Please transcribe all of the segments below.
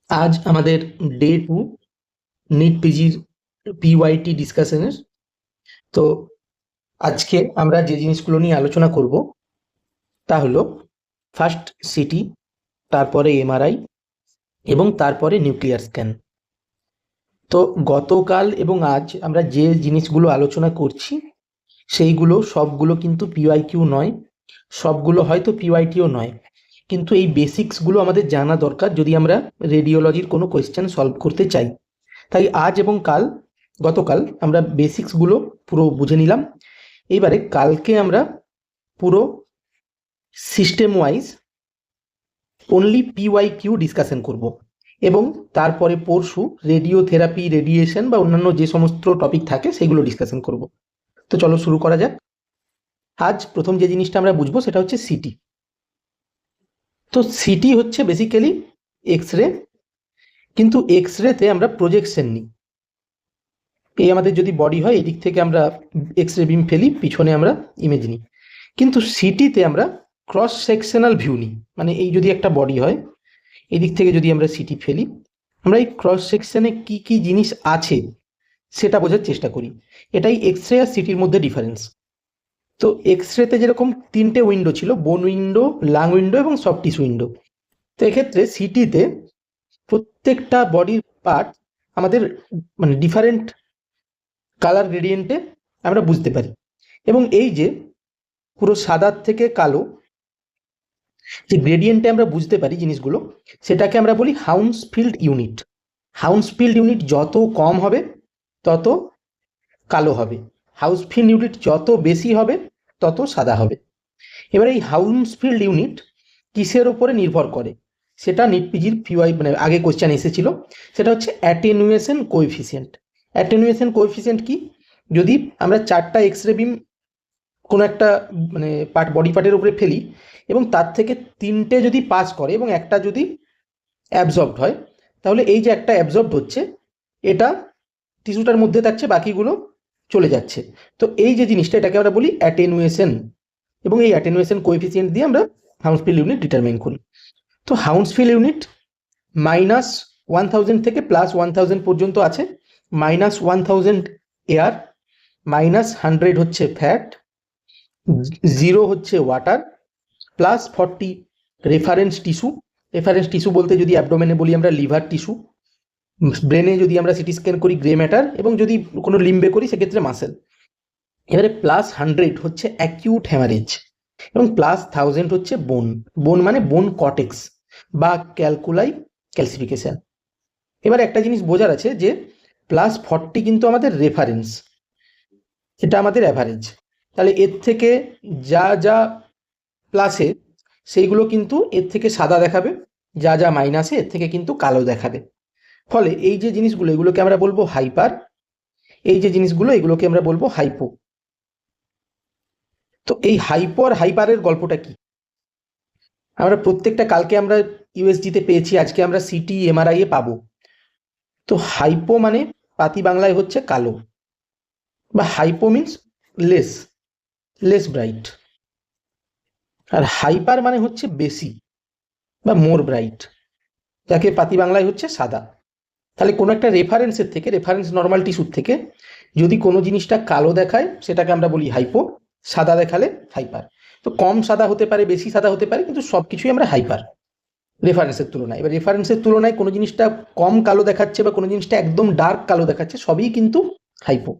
আজ আমাদের day 2 NEET পিজির পিওয়াইটি ডিসকাশনের। তো আজকে আমরা যে জিনিসগুলো নিয়ে আলোচনা করব তা হলো ফার্স্ট সিটি, তারপরে এমআরআই এবং তারপরে নিউক্লিয়ার স্ক্যান। তো গতকাল এবং আজ আমরা যে জিনিসগুলো আলোচনা করছি সেইগুলো সবগুলো কিন্তু পিওয়াইকিউ নয়, সবগুলো হয়তো পিওয়াইটিও নয়, কিন্তু এই বেসিক্সগুলো আমাদের জানা দরকার যদি আমরা রেডিওলজির কোনো কোয়েশ্চেন সলভ করতে চাই। তাই আজ এবং গতকাল আমরা বেসিক্সগুলো পুরো বুঝে নিলাম। এইবারে কালকে আমরা পুরো system wise only PYQ discussion করব এবং তারপরে পরশু রেডিওথেরাপি, রেডিয়েশন বা অন্যান্য যে সমস্ত টপিক থাকে সেগুলো ডিসকাশন করব। তো চলো শুরু করা যাক। আজ প্রথম যে জিনিসটা আমরা বুঝবো সেটা হচ্ছে সিটি। তো সিটি হচ্ছে বেসিক্যালি এক্স রে, কিন্তু এক্স রেতে আমরা প্রজেকশন নিই। এই আমাদের যদি বডি হয়, এদিক থেকে আমরা এক্স রে বিম ফেলি, পিছনে আমরা ইমেজ নিই। কিন্তু সিটিতে আমরা ক্রস সেকশনাল ভিউ নিই, মানে এই যদি একটা বডি হয়, এদিক থেকে যদি আমরা সিটি ফেলি, আমরা এই ক্রস সেকশনে কি কি জিনিস আছে সেটা বোঝার চেষ্টা করি। এটাই এক্স রে আর সিটির মধ্যে ডিফারেন্স। তো এক্স রেতে যেরকম তিনটে উইন্ডো ছিল, বোন উইন্ডো, লাং উইন্ডো এবং সফট টিস্যু উইন্ডো, তো এক্ষেত্রে সিটিতে প্রত্যেকটা বডির পার্ট আমাদের মানে ডিফারেন্ট কালার গ্রেডিয়েন্টে আমরা বুঝতে পারি। এবং এই যে পুরো সাদার থেকে কালো যে গ্রেডিয়েন্টে আমরা বুঝতে পারি জিনিসগুলো, সেটাকে আমরা বলি হাউন্সফিল্ড ইউনিট। হাউন্সফিল্ড ইউনিট যত কম হবে তত কালো হবে, হাউসফিল্ড ইউনিট যত বেশি হবে তত সাদা হবে। এবার এই হাউন্সফিল্ড ইউনিট কিসের ওপরে নির্ভর করে সেটা নিট পিজির পিওয়াই মানে আগে কোশ্চেন এসেছিল, সেটা হচ্ছে অ্যাটেনুয়েশন কোএফিসিয়েন্ট। অ্যাটেনুয়েশন কোএফিসিয়েন্ট কি? যদি আমরা 4টা এক্স রে বিম কোনো একটা মানে পার্ট, বডি পার্টের উপরে ফেলি এবং তার থেকে 3টে যদি পাস করে এবং একটা যদি অ্যাবজর্বড হয়, তাহলে এই যে একটা অ্যাবজর্বড হচ্ছে এটা টিস্যুটার মধ্যে থাকছে, বাকিগুলো চলে যাচ্ছে। তো এই যে জিনিসটা, এটাকে আমরা বলি অ্যাটেনুয়েশন, এবং এই অ্যাটেনুয়েশন কোএফিসিয়েন্ট দিয়ে আমরা হাউন্সফিল্ড ইউনিট ডিটারমাইন করি। তো হাউন্সফিল্ড ইউনিট -1000 থেকে +1000 পর্যন্ত আছে। -1000 এয়ার, -100 হচ্ছে ফ্যাট, 0 হচ্ছে water, +40 reference tissue. Reference tissue বলতে যদি অ্যাবডোমেনে বলি আমরা লিভার টিস্যু, ব্রেনে যদি আমরা সিটি স্ক্যান করি গ্রে ম্যাটার, এবং যদি কোনো লিম্বে করি সেক্ষেত্রে মাসেল। এবারে +100 হচ্ছে অ্যাকিউট হ্যামারেজ, এবং +1000 হচ্ছে বোন। বোন মানে বোন কটেক্স বা ক্যালকুলাই ক্যালসিফিকেশন। এবার একটা জিনিস বোঝার আছে যে +40 কিন্তু আমাদের রেফারেন্স, এটা আমাদের অ্যাভারেজ। তাহলে এর থেকে যা যা প্লাসে সেইগুলো কিন্তু এর থেকে সাদা দেখাবে, যা যা মাইনাসে এর থেকে কিন্তু কালো দেখাবে। ফলে এই যে জিনিসগুলো, এগুলোকে আমরা বলবো হাইপার, এই যে জিনিসগুলো এগুলোকে আমরা বলবো হাইপো। তো এই হাইপো আর হাইপারের গল্পটা কি? আমরা প্রত্যেকটা কালকে আমরা ইউএসজিতে পেয়েছি, আজকে আমরা সিটি এমআরআই এ পাবো। তো হাইপো মানে পাতি বাংলায় হচ্ছে কালো, বা hypo means less, less bright. আর হাইপার মানে হচ্ছে বেশি বা মোর ব্রাইট, যাকে পাতি বাংলায় হচ্ছে সাদা। তাহলে কোনো একটা রেফারেন্সের থেকে, রেফারেন্স নর্মাল টিস্যুর থেকে যদি কোনো জিনিসটা কালো দেখায় সেটাকে আমরা বলি হাইপো, সাদা দেখালে হাইপার। তো কম সাদা হতে পারে, বেশি সাদা হতে পারে, কিন্তু সব কিছুই আমরা হাইপার রেফারেন্সের তুলনায়। এবার রেফারেন্সের তুলনায় কোনো জিনিসটা কম কালো দেখাচ্ছে বা কোনো জিনিসটা একদম ডার্ক কালো দেখাচ্ছে, সবই কিন্তু হাইপো।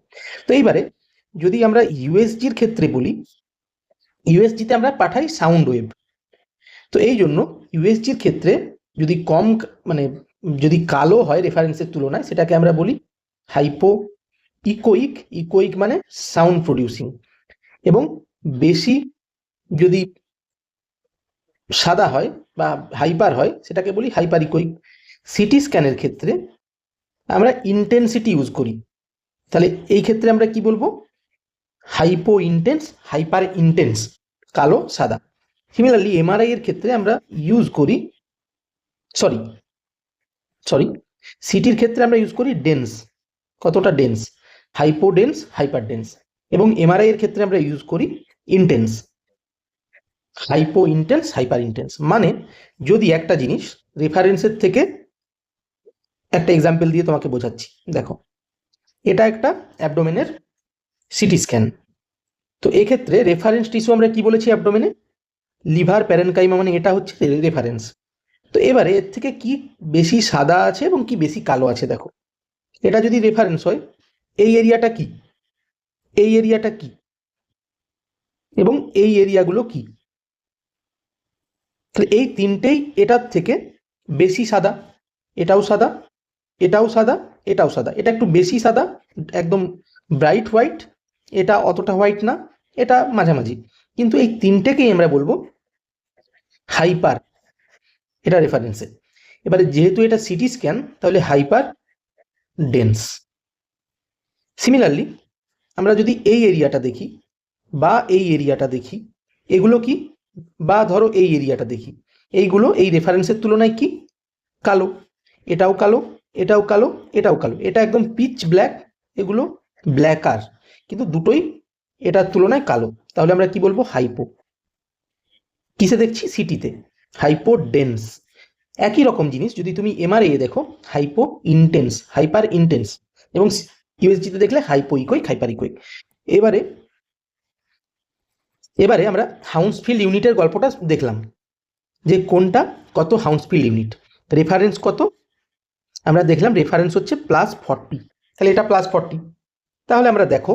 তো এইবারে যদি আমরা ইউএসজির ক্ষেত্রে বলি, ইউএসজিতে আমরা পাঠাই সাউন্ড ওয়েভ। তো এই জন্য ইউএসজির ক্ষেত্রে যদি কম মানে যদি কালো হয় রেফারেন্সের তুলনায়, সেটাকে আমরা বলি হাইপো ইকোইক। ইকোইক মানে সাউন্ড প্রডিউসিং। এবং বেশি যদি সাদা হয় বা হাইপার হয় সেটাকে বলি হাইপার ইকোইক। সিটি স্ক্যানের ক্ষেত্রে আমরা ইন্টেন্সিটি ইউজ করি, তাহলে এই ক্ষেত্রে আমরা কি বলবো? হাইপো ইন্টেন্স, হাইপার ইন্টেন্স, কালো সাদা। সিমিলারলি এমআরআই এর ক্ষেত্রে আমরা ইউজ করি সরি সরি সিটির ক্ষেত্রে আমরা ইউজ করি ডেন্স, কতটা dense, hypo dense, hyper dense. এবং এমআরআই এর ক্ষেত্রে আমরা ইউজ করি intense, hypo intense, hyper intense. মানে যদি একটা জিনিস রেফারেন্সের থেকে একটা এক্সাম্পল দিয়ে তোমাকে বোঝাচ্ছি। দেখো, এটা একটা অ্যাবডোমেনের সিটি স্ক্যান। তো এক্ষেত্রে রেফারেন্স টিস্যু আমরা কি বলেছি অ্যাবডোমেনে? লিভার প্যারেনকাইমা, মানে এটা হচ্ছে রেফারেন্স। তো এবারে এর থেকে কি বেশি সাদা আছে এবং কি বেশি কালো আছে দেখো। এটা যদি রেফারেন্স হয়, এই এরিয়াটা কি, এই এরিয়াটা কি, এবং এই এরিয়াগুলো কি? তাহলে এই তিনটেই এটার থেকে বেশি সাদা। এটাও সাদা, এটাও সাদা, এটাও সাদা। এটা একটু বেশি সাদা, একদম ব্রাইট হোয়াইট। এটা অতটা হোয়াইট না, এটা মাঝামাঝি। কিন্তু এই তিনটেকেই আমরা বলবো হাইপার, এটা রেফারেন্সে। এবারে যেহেতু এটা সিটি স্ক্যান, তাহলে হাইপার ডেন্স। সিমিলারলি আমরা যদি এই এরিয়াটা দেখি বা এই এরিয়াটা দেখি, এগুলো কি, বা ধরো এই এরিয়াটা দেখি, এইগুলো এই রেফারেন্সের তুলনায় কি কালো। এটাও কালো, এটাও কালো, এটাও কালো। এটা একদম পিচ ব্ল্যাক, এগুলো ব্ল্যাকার, কিন্তু দুটোই এটার তুলনায় কালো। তাহলে আমরা কি বলবো? হাইপো। কিসে দেখছি? সিটিতে। Hypo dense. একই রকম জিনিস যদি তুমি এমআরআই দেখো, হাইপো ইন্টেন্স, হাইপার ইন্টেন্স, এবং ইউএসজিতে দেখলে হাইপো ইকোইক, হাইপার ইকোইক। এবারে এবারে আমরা হাউন্সফিল্ড ইউনিটের গল্পটা দেখলাম, যে কোনটা কত হাউন্সফিল্ড ইউনিট, রেফারেন্স কত। আমরা দেখলাম রেফারেন্স হচ্ছে +40, তাহলে এটা +40। তাহলে আমরা দেখো,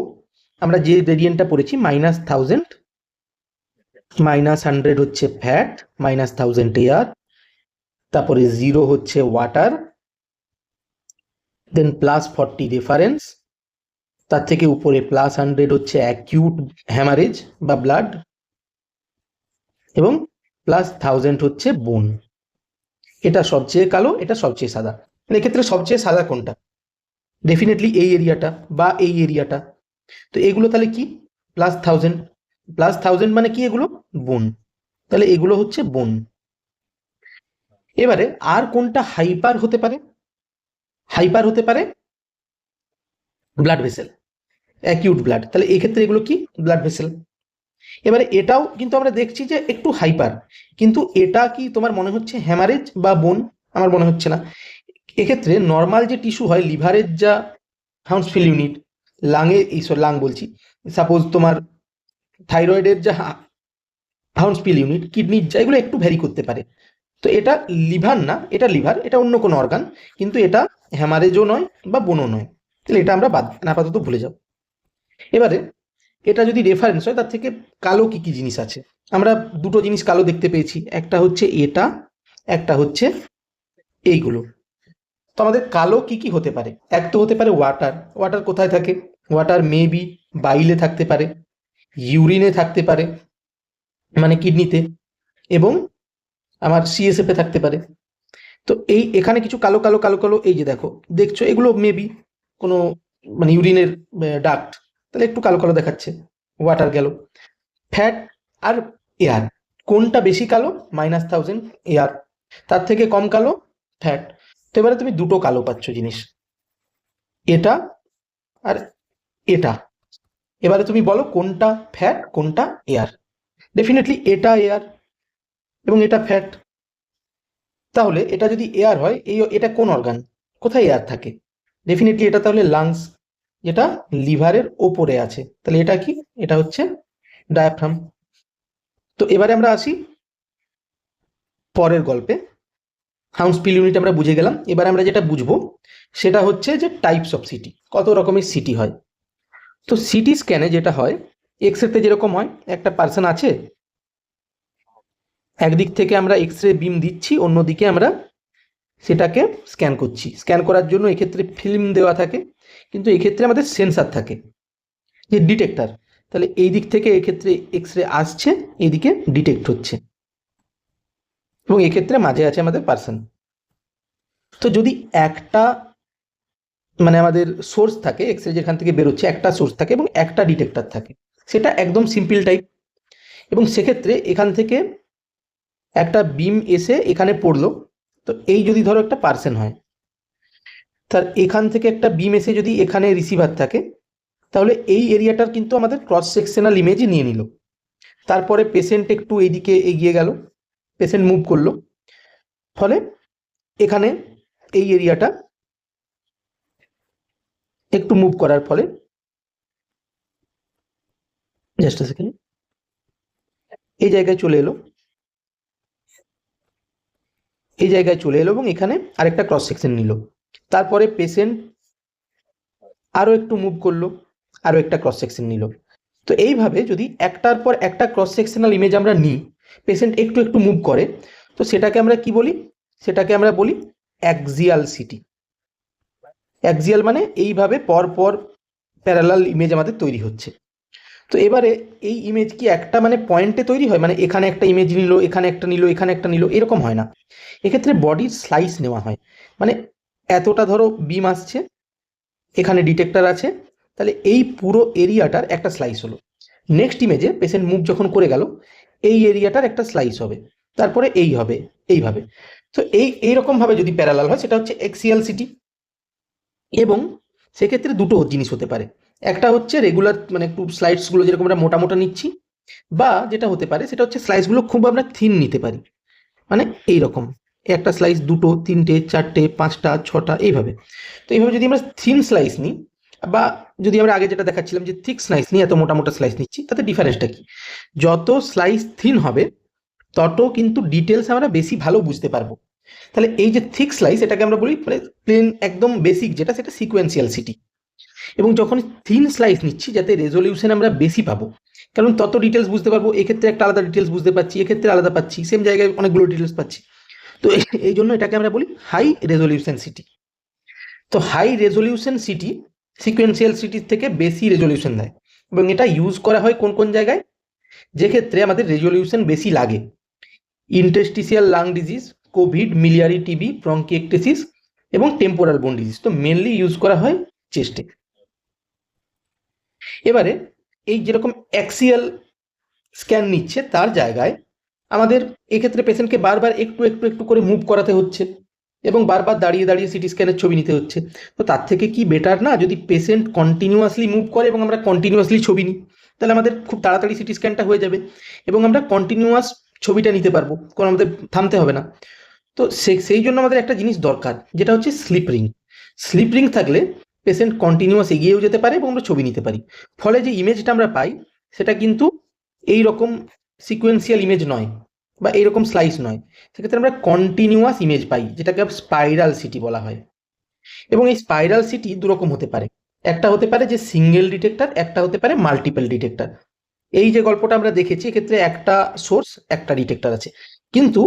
আমরা যে রেডিয়েন্টটা পড়েছি -1000, -100 হচ্ছে ফ্যাট, -1000 এয়ার, তারপরে 0 হচ্ছে ওয়াটার, দেন +40 রেফারেন্স, তার থেকে উপরে +100 হচ্ছে অ্যাকিউট হ্যামারেজ বা ব্লাড, এবং +1000 হচ্ছে বোন। এটা সবচেয়ে কালো, এটা সবচেয়ে সাদা। এক্ষেত্রে সবচেয়ে সাদা কোনটা? ডেফিনেটলি এই এরিয়াটা বা এই এরিয়াটা। তো এগুলো তাহলে কি? +1000, +1000 মানে কি? এগুলো বোন, তাহলে এগুলো হচ্ছে বোন। এবারে আর কোনটা হাইপার হতে পারে? হাইপার হতে পারে ব্লাড ভেসেল, অ্যাকিউট ব্লাড। তাহলে এক্ষেত্রে এগুলো কি? Blood vessel. এবারে এটাও কিন্তু আমরা দেখছি যে একটু হাইপার, কিন্তু এটা কি তোমার মনে হচ্ছে হ্যামারেজ বা বোন? আমার মনে হচ্ছে না। এক্ষেত্রে নর্মাল যে টিস্যু হয়, লিভারের যা হাউন্সফিল্ড ইউনিট, লাঙে লাং বলছি, সাপোজ তোমার থাইরয়েডের যা হাউন্সফিল্ড ইউনিট, কিডনির যা, এগুলো একটু ভ্যারি করতে পারে। তো এটা লিভার না, এটা লিভার, এটা অন্য কোনো অর্গান, কিন্তু এটা হ্যামারেজও নয় বা বোনও নয়। তাহলে এটা আমরা বাদ, আপাতত ভুলে যাও। এবারে এটা যদি রেফারেন্স হয়, তার থেকে কালো কি কি জিনিস আছে? আমরা দুটো জিনিস কালো দেখতে পেয়েছি, একটা হচ্ছে এটা, একটা হচ্ছে এইগুলো। তো আমাদের কালো কি কি হতে পারে? এক তো হতে পারে ওয়াটার। ওয়াটার কোথায় থাকে? ওয়াটার মেবি বাইলে থাকতে পারে, ইউরিনে থাকতে পারে, মানে কিডনিতে, এবং আমার সিএসএফ এ থাকতে পারে। তো এই এখানে কিছু কালো কালো কালো কালো, এই যে দেখো, দেখছো, এগুলো মেবি কোনো মানে ইউরিনের ডাক্ট, তাহলে একটু কালো কালো দেখাচ্ছে, ওয়াটার গেল। ফ্যাট আর এয়ার, কোনটা বেশি কালো? -1000 এয়ার, তার থেকে কম কালো ফ্যাট। তো এবারে তুমি দুটো কালো পাচ্ছ জিনিস, এটা আর এটা। এবারে তুমি বলো কোনটা ফ্যাট, কোনটা এয়ার? ডেফিনেটলি এটা এয়ার এবং এটা ফ্যাট। তাহলে এটা যদি এয়ার হয়, এটা কোন অর্গান, কোথায় এয়ার থাকে? ডেফিনেটলি এটা তাহলে লাংস, যেটা লিভারের ওপরে আছে। তাহলে এটা কি? এটা হচ্ছে ডায়াফ্রাম। তো এবারে আমরা আসি পরের গল্পে। হাউন্সফিল্ড ইউনিট আমরা বুঝে গেলাম। এবার আমরা যেটা বুঝবো সেটা হচ্ছে যে টাইপস অফ সিটি, কত রকমের সিটি হয়। তো সিটি স্ক্যানে যেটা হয়, এক্স রেতে যেরকম হয়, একটা পার্সন আছে, একদিক থেকে আমরা এক্স রে বিম দিচ্ছি, অন্যদিকে আমরা সেটাকে স্ক্যান করছি। স্ক্যান করার জন্য এক্ষেত্রে ফিল্ম দেওয়া থাকে, কিন্তু এক্ষেত্রে আমাদের সেন্সার থাকে, যে ডিটেক্টর। তাহলে এই দিক থেকে এক্ষেত্রে এক্স রে আসছে, এইদিকে ডিটেক্ট হচ্ছে, এবং এক্ষেত্রে মাঝে আছে আমাদের পার্সন। তো যদি একটা মানে আমাদের সোর্স থাকে, এক্স রে যেখান থেকে বেরোচ্ছে, একটা সোর্স থাকে এবং একটা ডিটেক্টর থাকে, সেটা একদম সিম্পল টাইপ। এবং সেক্ষেত্রে এখান থেকে একটা বিম এসে এখানে পড়লো। তো এই যদি ধরো একটা পার্সন হয়, তার এখান থেকে একটা বিম এসে যদি এখানে রিসিভার থাকে, তাহলে এই এরিয়াটার কিন্তু আমাদের ক্রস সেকশনাল ইমেজই নিয়ে নিল। তারপরে পেশেন্ট একটু এইদিকে এগিয়ে গেল, পেশেন্ট মুভ করলো, ফলে এখানে এই এরিয়াটা একটু মুভ করার ফলে, জাস্ট সেকেন্ড, এই জায়গায় চলে এলো, এই জায়গায় চলে এলো এবং এখানে আরেকটা ক্রস সেকশন নিল। তারপরে পেশেন্ট আরও একটু মুভ করলো, আরও একটা ক্রস সেকশন নিল। তো এইভাবে যদি একটার পর একটা ক্রস সেকশনাল ইমেজ আমরা নিই, পেশেন্ট একটু একটু মুভ করে, তো সেটাকে আমরা কি বলি? সেটাকে আমরা বলি অ্যাক্সিয়াল সিটি। অ্যাক্সিয়াল মানে এইভাবে পরপর প্যারালাল ইমেজ আমাদের তৈরি হচ্ছে। তো এবারে এই ইমেজ কি একটা মানে পয়েন্টে তৈরি হয়, মানে এখানে একটা ইমেজ নিল, এখানে একটা নিল, এখানে একটা নিল, এরকম হয় না। এক্ষেত্রে বডির স্লাইস নেওয়া হয়। মানে এতটা ধরো বিম আসছে, এখানে ডিটেক্টর আছে, তাহলে এই পুরো এরিয়াটার একটা স্লাইস হলো। নেক্সট ইমেজে পেশেন্ট মুভ যখন করে গেল, এই এরিয়াটার একটা স্লাইস হবে, তারপরে এই হবে, এইভাবে। তো এইরকমভাবে যদি প্যারালাল হয় সেটা হচ্ছে এক্সিয়াল সিটি। এবং সেক্ষেত্রে দুটো জিনিস হতে পারে, একটা হচ্ছে রেগুলার মানে একটু স্লাইডসগুলো যেরকম আমরা মোটা মোটা নিচ্ছি, বা যেটা হতে পারে সেটা হচ্ছে স্লাইসগুলো খুব আমরা থিন নিতে পারি, মানে এইরকম একটা স্লাইস, দুটো, তিনটে, চারটে, পাঁচটা, ছটা, এইভাবে। তো এইভাবে যদি আমরা থিন স্লাইস নিই, বা যদি আমরা আগে যেটা দেখাচ্ছিলাম যে থিক স্লাইস নিই, এত মোটা মোটা স্লাইস নিচ্ছি, তাতে ডিফারেন্সটা কি? যত স্লাইস থিন হবে তত কিন্তু ডিটেলস আমরা বেশি ভালো বুঝতে পারবো। তাহলে এই যে থিক স্লাইস, এটাকে আমরা বলি মানে প্লেন একদম বেসিক যেটা, সেটা সিকোয়েন্সিয়াল সিটি। এবং যখন থিন স্লাইস নিচ্ছি, যাতে রেজলিউশন আমরা বেশি পাবো, কারণ তত ডিটেলস বুঝতে পারবো, এক্ষেত্রে একটা আলাদা ডিটেলস বুঝতে পারছি, এক্ষেত্রে আলাদা পাচ্ছি, সেম জায়গায় অনেকগুলো ডিটেলস পাচ্ছি। তো এই জন্য এটাকে আমরা বলি হাই রেজলিউশন সিটি। তো হাই রেজলিউশন সিটি সিকোয়েন্সিয়াল সিটির থেকে বেশি রেজলিউশন দেয়, এবং এটা ইউজ করা হয় কোন কোন জায়গায়, যে ক্ষেত্রে আমাদের রেজলিউশন বেশি লাগে: interstitial lung disease, COVID, miliary TB, bronchiectasis এবং টেম্পোরাল বোন ডিজিজ। তো মেনলি ইউজ করা হয় চেস্টে। এবারে এই যেরকম অ্যাক্সিয়াল স্ক্যান নিচ্ছে, তার জায়গায় আমাদের এক্ষেত্রে পেশেন্টকে বারবার একটু একটু একটু করে মুভ করাতে হচ্ছে, এবং বারবার দাঁড়িয়ে দাঁড়িয়ে সিটি স্ক্যানের ছবি নিতে হচ্ছে। তো তার থেকে কি বেটার না যদি পেশেন্ট কন্টিনিউয়াসলি মুভ করে এবং আমরা কন্টিনিউয়াসলি ছবি নিই? তাহলে আমাদের খুব তাড়াতাড়ি সিটি স্ক্যানটা হয়ে যাবে, এবং আমরা কন্টিনিউয়াস ছবিটা নিতে পারবো, কারণ আমাদের থামতে হবে না। তো সেই জন্য আমাদের একটা জিনিস দরকার, যেটা হচ্ছে স্লিপ রিং। স্লিপ রিং থাকলে পেশেন্ট কন্টিনিউয়াস এগিয়েও যেতে পারে এবং আমরা ছবি নিতে পারি। ফলে যে ইমেজটা আমরা পাই সেটা কিন্তু এই রকম সিকোয়েন্সিয়াল ইমেজ নয়, বা এইরকম স্লাইস নয়। সেক্ষেত্রে আমরা কন্টিনিউয়াস ইমেজ পাই, যেটাকে স্পাইরাল সিটি বলা হয়। এবং এই স্পাইরাল সিটি দুরকম হতে পারে, একটা হতে পারে যে সিঙ্গেল ডিটেক্টর, একটা হতে পারে মাল্টিপল ডিটেক্টর। এই যে গল্পটা আমরা দেখেছি, এক্ষেত্রে একটা সোর্স, একটা ডিটেক্টর আছে। কিন্তু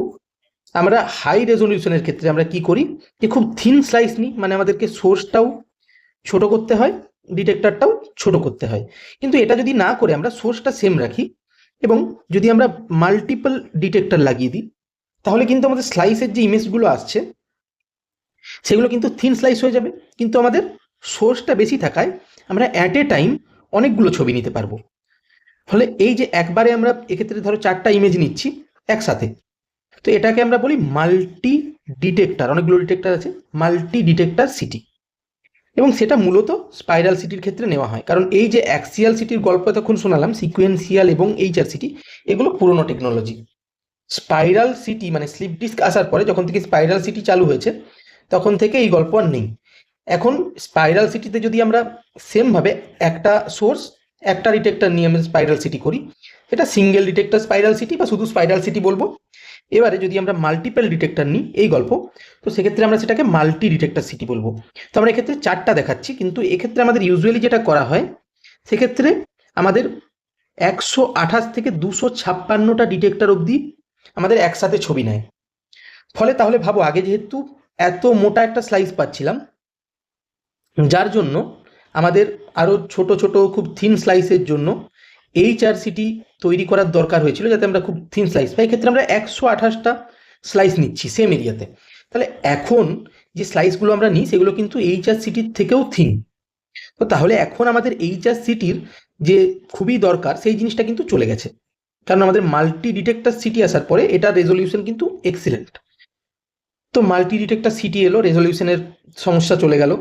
আমরা হাই রেজলিউশনের ক্ষেত্রে আমরা কি করি, যে খুব থিন স্লাইস নিই, মানে আমাদেরকে সোর্সটাও ছোট করতে হয়, ডিটেক্টরটাও ছোট করতে হয়। কিন্তু এটা যদি না করে আমরা সোর্সটা সেম রাখি, এবং যদি আমরা মাল্টিপল ডিটেক্টর লাগিয়ে দিই, তাহলে কিন্তু আমাদের স্লাইসের যে ইমেজগুলো আসছে সেগুলো কিন্তু থিন স্লাইস হয়ে যাবে, কিন্তু আমাদের সোর্সটা বেশি থাকায় আমরা অ্যাট এ টাইম অনেকগুলো ছবি নিতে পারবো। ফলে এই যে একবারে আমরা এক্ষেত্রে ধরো 4টা ইমেজ নিচ্ছি একসাথে, তো এটাকে আমরা বলি মাল্টি ডিটেক্টর, অনেকগুলো ডিটেক্টর আছে, মাল্টি ডিটেক্টর সিটি। এবং সেটা মূলত স্পাইরাল সিটির ক্ষেত্রে নেওয়া হয়, কারণ এই যে অ্যাক্সিয়াল সিটির গল্প এতক্ষণ শোনালাম, সিকোয়েন্সিয়াল এবং এইচআর সিটি, এগুলো পুরনো টেকনোলজি। স্পাইরাল সিটি মানে স্লিপ ডিস্ক আসার পরে যখন থেকে স্পাইরাল সিটি চালু হয়েছে, তখন থেকে এই গল্প আর নেই। এখন স্পাইরাল সিটিতে যদি আমরা সেমভাবে একটা সোর্স, একটা ডিটেক্টর নিয়ে আমরা স্পাইরাল সিটি করি, এটা সিঙ্গেল ডিটেক্টর স্পাইরাল সিটি বা শুধু স্পাইরাল সিটি বলবো। এবারে যদি আমরা মাল্টিপল ডিটেক্টর নিই এই গল্প, তো সেক্ষেত্রে আমরা সেটাকে মাল্টি ডিটেক্টর সিটি বলবো। তো আমরা এক্ষেত্রে 4টা দেখাচ্ছি, কিন্তু এক্ষেত্রে আমাদের ইউজুয়ালি যেটা করা হয়, সেক্ষেত্রে আমাদের 128 থেকে 256টা ডিটেক্টর অবধি আমাদের একসাথে ছবি নেয়। ফলে তাহলে ভাবো, আগে যেহেতু এত মোটা একটা স্লাইস পাচ্ছিলাম, যার জন্য আমাদের আরও ছোট ছোট খুব থিন স্লাইসের জন্য এইচআরসিটি তৈরি করার দরকার হয়েছিল, যাতে আমরা খুব থিন স্লাইস পাই। এক্ষেত্রে আমরা 128টা স্লাইস নিচ্ছি সেম এরিয়াতে। তাহলে এখন যে স্লাইসগুলো আমরা নিই সেগুলো কিন্তু এইচআরসিটির থেকেও থিন। তো তাহলে এখন আমাদের এইচআরসিটির যে খুবই দরকার সেই জিনিসটা কিন্তু চলে গেছে, কারণ আমাদের মাল্টি ডিটেক্টর সিটি আসার পরে এটা রেজলিউশন কিন্তু এক্সিলেন্ট। তো মাল্টি ডিটেক্টর সিটি এলো, রেজলিউশনের সমস্যা চলে গেল,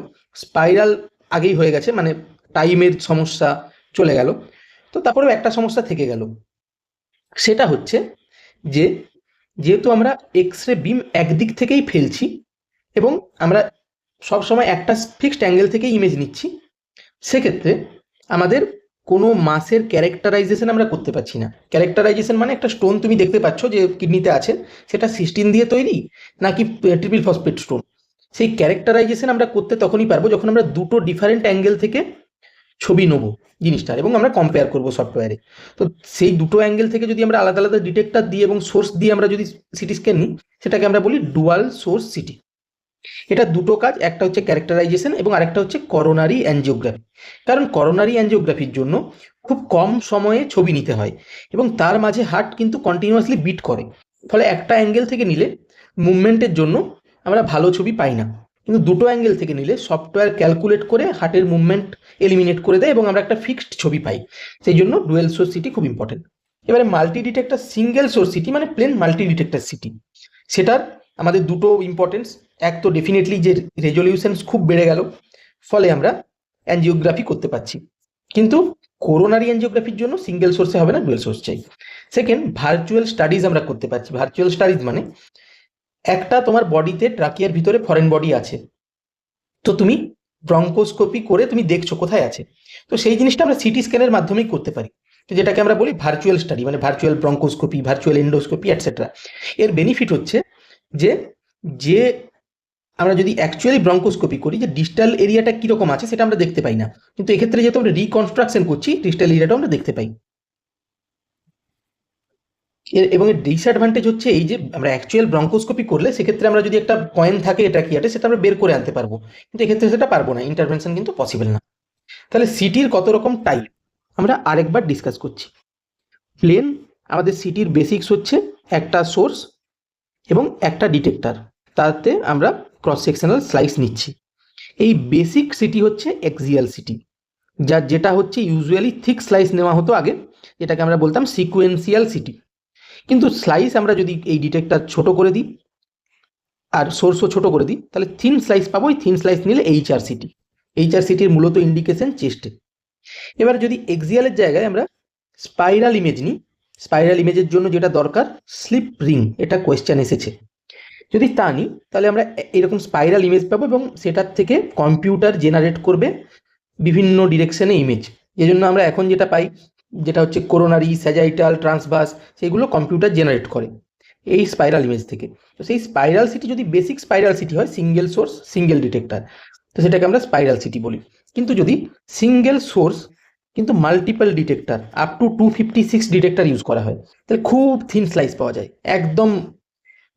স্পাইরাল আগেই হয়ে গেছে, মানে টাইমের সমস্যা চলে গেল। তো তারপরেও একটা সমস্যা থেকে গেল, সেটা হচ্ছে যে যেহেতু আমরা এক্স রে বিম একদিক থেকেই ফেলছি, এবং আমরা সব সময় একটা ফিক্সড অ্যাঙ্গেল থেকে ইমেজ নিচ্ছি, সেক্ষেত্রে আমাদের কোনো মাসের ক্যারেক্টারাইজেশন আমরা করতে পারছি না। ক্যারেক্টারাইজেশন মানে একটা স্টোন তুমি দেখতে পাচ্ছ যে কিডনিতে আছে, সেটা সিস্টিন দিয়ে তৈরি নাকি ট্রিপল ফসফেট স্টোন, সেই ক্যারেক্টারাইজেশন আমরা করতে তখনই পারবো যখন আমরা দুটো ডিফারেন্ট অ্যাঙ্গেল থেকে ছবি নেবো জিনিসটার এবং আমরা কম্পেয়ার করবো সফটওয়্যারে। তো সেই দুটো অ্যাঙ্গেল থেকে যদি আমরা আলাদা আলাদা ডিটেক্টর দিয়ে এবং সোর্স দিয়ে আমরা যদি সিটি স্ক্যান নিই, সেটাকে আমরা বলি ডুয়াল সোর্স সিটি। এটা দুটো কাজ, একটা হচ্ছে ক্যারেক্টারাইজেশন এবং আরেকটা হচ্ছে করোনারি অ্যাঞ্জিওগ্রাফি। কারণ করোনারি অ্যাঞ্জিওগ্রাফির জন্য খুব কম সময়ে ছবি নিতে হয় এবং তার মাঝে হার্ট কিন্তু কন্টিনিউয়াসলি বিট করে, ফলে একটা অ্যাঙ্গেল থেকে নিলে মুভমেন্টের জন্য আমরা ভালো ছবি পাই না, কিন্তু দুটো অ্যাঙ্গেল থেকে নিলে সফটওয়্যার ক্যালকুলেট করে হার্টের মুভমেন্ট এলিমিনেট করে দেয় এবং আমরা একটা ফিক্সড ছবি পাই। সেই জন্য ডুয়েল সোর্স সিটি খুব ইম্পর্টেন্ট। এবারে multi detector single source city মানে প্লেন মাল্টি ডিটেক্টর সিটি, সেটার আমাদের দুটো ইম্পর্টেন্স। এক তো ডেফিনেটলি যে রেজলিউশন খুব বেড়ে গেল, ফলে আমরা অ্যাঞ্জিওগ্রাফি করতে পারছি, কিন্তু করোনারি অ্যাঞ্জিওগ্রাফির জন্য সিঙ্গেল সোর্সে হবে না, ডুয়েল সোর্স চাই। সেকেন্ড, ভার্চুয়াল স্টাডিজ আমরা করতে পারছি। ভার্চুয়াল স্টাডিজ মানে একটা তোমার বডিতে ট্রাকিয়ার ভিতরে ফরেন বডি আছে, তো তুমি ব্রঙ্কোস্কোপি করে তুমি দেখছো কোথায় আছে, তো সেই জিনিসটা আমরা সিটি স্ক্যানের মাধ্যমেই করতে পারি, তো যেটাকে আমরা বলি ভার্চুয়াল স্টাডি, মানে virtual bronchoscopy, virtual endoscopy etcetera. এর বেনিফিট হচ্ছে যে যে আমরা যদি অ্যাকচুয়ালি ব্রঙ্কোস্কোপি করি যে ডিস্টাল এরিয়াটা কীরকম আছে সেটা আমরা দেখতে পাই না, কিন্তু এক্ষেত্রে যেহেতু আমরা রিকনস্ট্রাকশন করছি ডিস্টাল এরিয়াটাও আমরা দেখতে পাই। এবং এর ডিসঅ্যাডভান্টেজ হচ্ছে এই যে আমরা অ্যাকচুয়াল ব্রঙ্কোস্কোপি করলে সেক্ষেত্রে আমরা যদি একটা কয়েন থাকে এটা কি আছে সেটা আমরা বের করে আনতে পারবো, কিন্তু এক্ষেত্রে সেটা পারবো না, ইন্টারভেনশন কিন্তু পসিবল না। তাহলে সিটির কত রকম টাইপ আমরা আরেকবার ডিসকাস করছি। প্লেন আমাদের সিটির বেসিক্স হচ্ছে একটা সোর্স এবং একটা ডিটেক্টর, তাতে আমরা ক্রস সেকশনাল স্লাইস নিচ্ছি। এই বেসিক সিটি হচ্ছে এক্সিয়াল সিটি, যেটা হচ্ছে ইউজুয়ালি থিক স্লাইস নেওয়া হতো আগে, যেটাকে আমরা বলতাম সিকোয়েন্সিয়াল সিটি। কিন্তু স্লাইস আমরা যদি এই ডিটেক্টর ছোট করে দিই আর সোর্সও ছোট করে দিই, তাহলে থিন স্লাইস পাবো। এই থিন স্লাইস নিলে এইচআরসিটি। এইচআরসিটির মূলত ইন্ডিকেশন চেস্টে। এবার যদি এক্সিয়ালের জায়গায় আমরা স্পাইরাল ইমেজ নিই, স্পাইরাল ইমেজের জন্য যেটা দরকার স্লিপ রিং, এটা কোয়েশ্চেন এসেছে। যদি তা নিই তাহলে আমরা এরকম স্পাইরাল ইমেজ পাবো এবং সেটার থেকে কম্পিউটার জেনারেট করবে বিভিন্ন ডিরেকশনে ইমেজ। যে জন্য আমরা এখন যেটা পাই যেটা হচ্ছে করোনারি, স্যাজাইটাল, ট্রান্সভার্স, সেগুলো কম্পিউটার জেনারেট করে এই স্পাইরাল ইমেজ থেকে। তো সেই স্পাইরাল সিটি যদি বেসিক স্পাইরাল সিটি হয়, সিঙ্গেল সোর্স সিঙ্গেল ডিটেক্টর, তো সেটাকে আমরা স্পাইরাল সিটি বলি। কিন্তু যদি সিঙ্গেল সোর্স কিন্তু multiple detector up to 256 detector use করা হয়, তাহলে খুব থিন স্লাইস পাওয়া যায়, একদম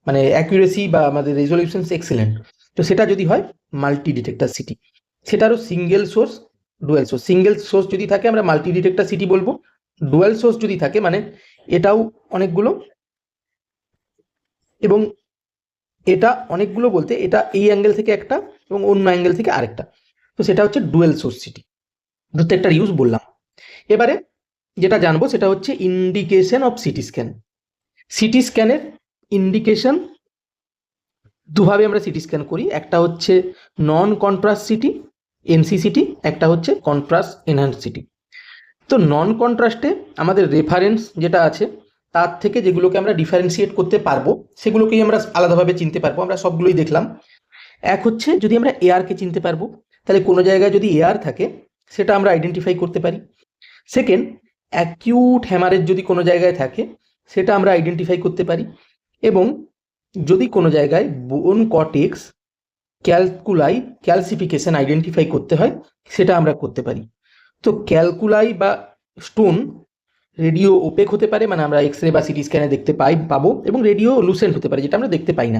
মানে অ্যাকুরেসি বা আমাদের রেজলিউশন এক্সেলেন্ট। তো সেটা যদি হয় মাল্টি ডিটেক্টর সিটি, সেটারও single source dual source. Single source যদি থাকে আমরা মাল্টি ডিটেক্টর সিটি বলবো, ডুয়েল সোর্স যদি থাকে মানে এটাও অনেকগুলো এবং এটা অনেকগুলো বলতে এটা এই অ্যাঙ্গেল থেকে একটা এবং অন্য অ্যাঙ্গেল থেকে আরেকটা, তো সেটা হচ্ছে ডুয়েল সোর্স সিটি। প্রত্যেকটার ইউজ বললাম। এবারে যেটা জানবো সেটা হচ্ছে indication of CT scan. CT স্ক্যানের ইন্ডিকেশন দুভাবে আমরা সিটি স্ক্যান করি, একটা হচ্ছে নন কন্ট্রাস্ট সিটি এনসিসিটি, একটা হচ্ছে কন্ট্রাস্ট এনহ্যান্স সিটি। তো নন কন্ট্রাস্টে আমাদের রেফারেন্স যেটা আছে তার থেকে যেগুলোকে আমরা ডিফারেন্সিয়েট করতে পারবো সেগুলোকেই আমরা আলাদাভাবে চিনতে পারবো, আমরা সবগুলোই দেখলাম। এক হচ্ছে যদি আমরা এয়ারকে চিনতে পারবো, তাহলে কোনো জায়গায় যদি এয়ার থাকে সেটা আমরা আইডেন্টিফাই করতে পারি। সেকেন্ড, অ্যাকিউট হ্যামারেজ যদি কোনো জায়গায় থাকে সেটা আমরা আইডেন্টিফাই করতে পারি। এবং যদি কোনো জায়গায় বোন কর্টেক্স ক্যালকুলাই ক্যালসিফিকেশন আইডেন্টিফাই করতে হয় সেটা আমরা করতে পারি। তো ক্যালকুলাই বা স্টোন রেডিও ওপেক হতে পারে, মানে আমরা এক্স রে বা সিটি স্ক্যানে দেখতে পাবো, এবং রেডিও লুসেন্ট হতে পারে যেটা আমরা দেখতে পাই না।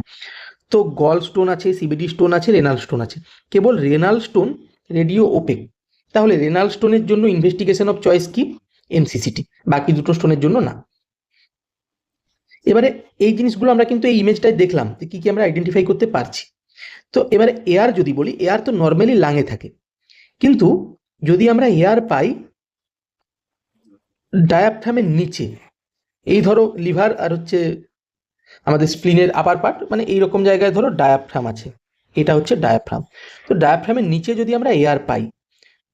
তো গল স্টোন আছে, সিবিডি স্টোন আছে, রেনাল স্টোন আছে। কেবল রেনাল স্টোন রেডিও ওপেক, তাহলে রেনাল স্টোনের জন্য ইনভেস্টিগেশন অফ চয়েস কি এনসিসিটি, বাকি দুটো স্টোনের জন্য না। এবারে এই জিনিসগুলো আমরা কিন্তু এই ইমেজটাই দেখলাম যে কি কি আমরা আইডেন্টিফাই করতে পারছি। তো এবারে এয়ার যদি বলি, এয়ার তো নর্মালি লাঙে থাকে, কিন্তু যদি আমরা এয়ার পাই ডায়াফ্রামের নিচে, এই ধরো লিভার আর হচ্ছে আমাদের স্প্লিনের আপার পার্ট, মানে এইরকম জায়গায় ধরো ডায়াফ্রাম আছে, এটা হচ্ছে ডায়াফ্রাম। তো ডায়াফ্রামের নিচে যদি আমরা এয়ার পাই,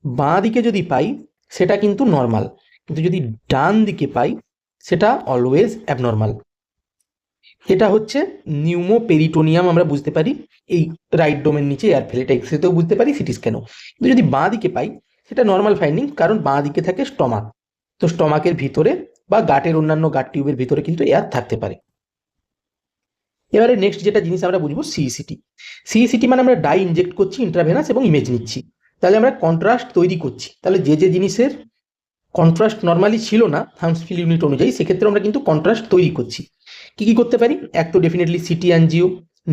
বাঁ দিকে যদি পাই সেটা কিন্তু নর্মাল, কিন্তু যদি ডান দিকে পাই সেটা অলওয়েজ অ্যাবনর্মাল। এটা হচ্ছে নিউমোপেরিটোনিয়াম আমরা বুঝতে পারি এই রাইট ডোমের নিচে এয়ার ফেল, এটা এক্সরেতেও বুঝতে পারি, সিটি স্ক্যানেও। কিন্তু যদি বাঁ দিকে পাই সেটা নর্মাল ফাইন্ডিং, কারণ বাঁ দিকে থাকে স্টমাক। তো স্টমাকের ভিতরে বা গাটের অন্যান্য গাট টিউবের ভিতরে কিন্তু এয়ার থাকতে পারে। এবারে নেক্সট যেটা জিনিস আমরা বুঝবো সিইসিটি। সিইসিটি মানে আমরা ডাই ইনজেক্ট করছি ইন্ট্রাভেনাস এবং ইমেজ নিচ্ছি, তাহলে আমরা কন্ট্রাস্ট তৈরি করছি। তাহলে যে জিনিসের কন্ট্রাস্ট নর্মালি ছিল না থার্মোফিল ইউনিট অনুযায়ী, সেক্ষেত্রে আমরা কিন্তু কন্ট্রাস্ট তৈরি করছি। কি কি করতে পারি? এক তো definitely CT angio,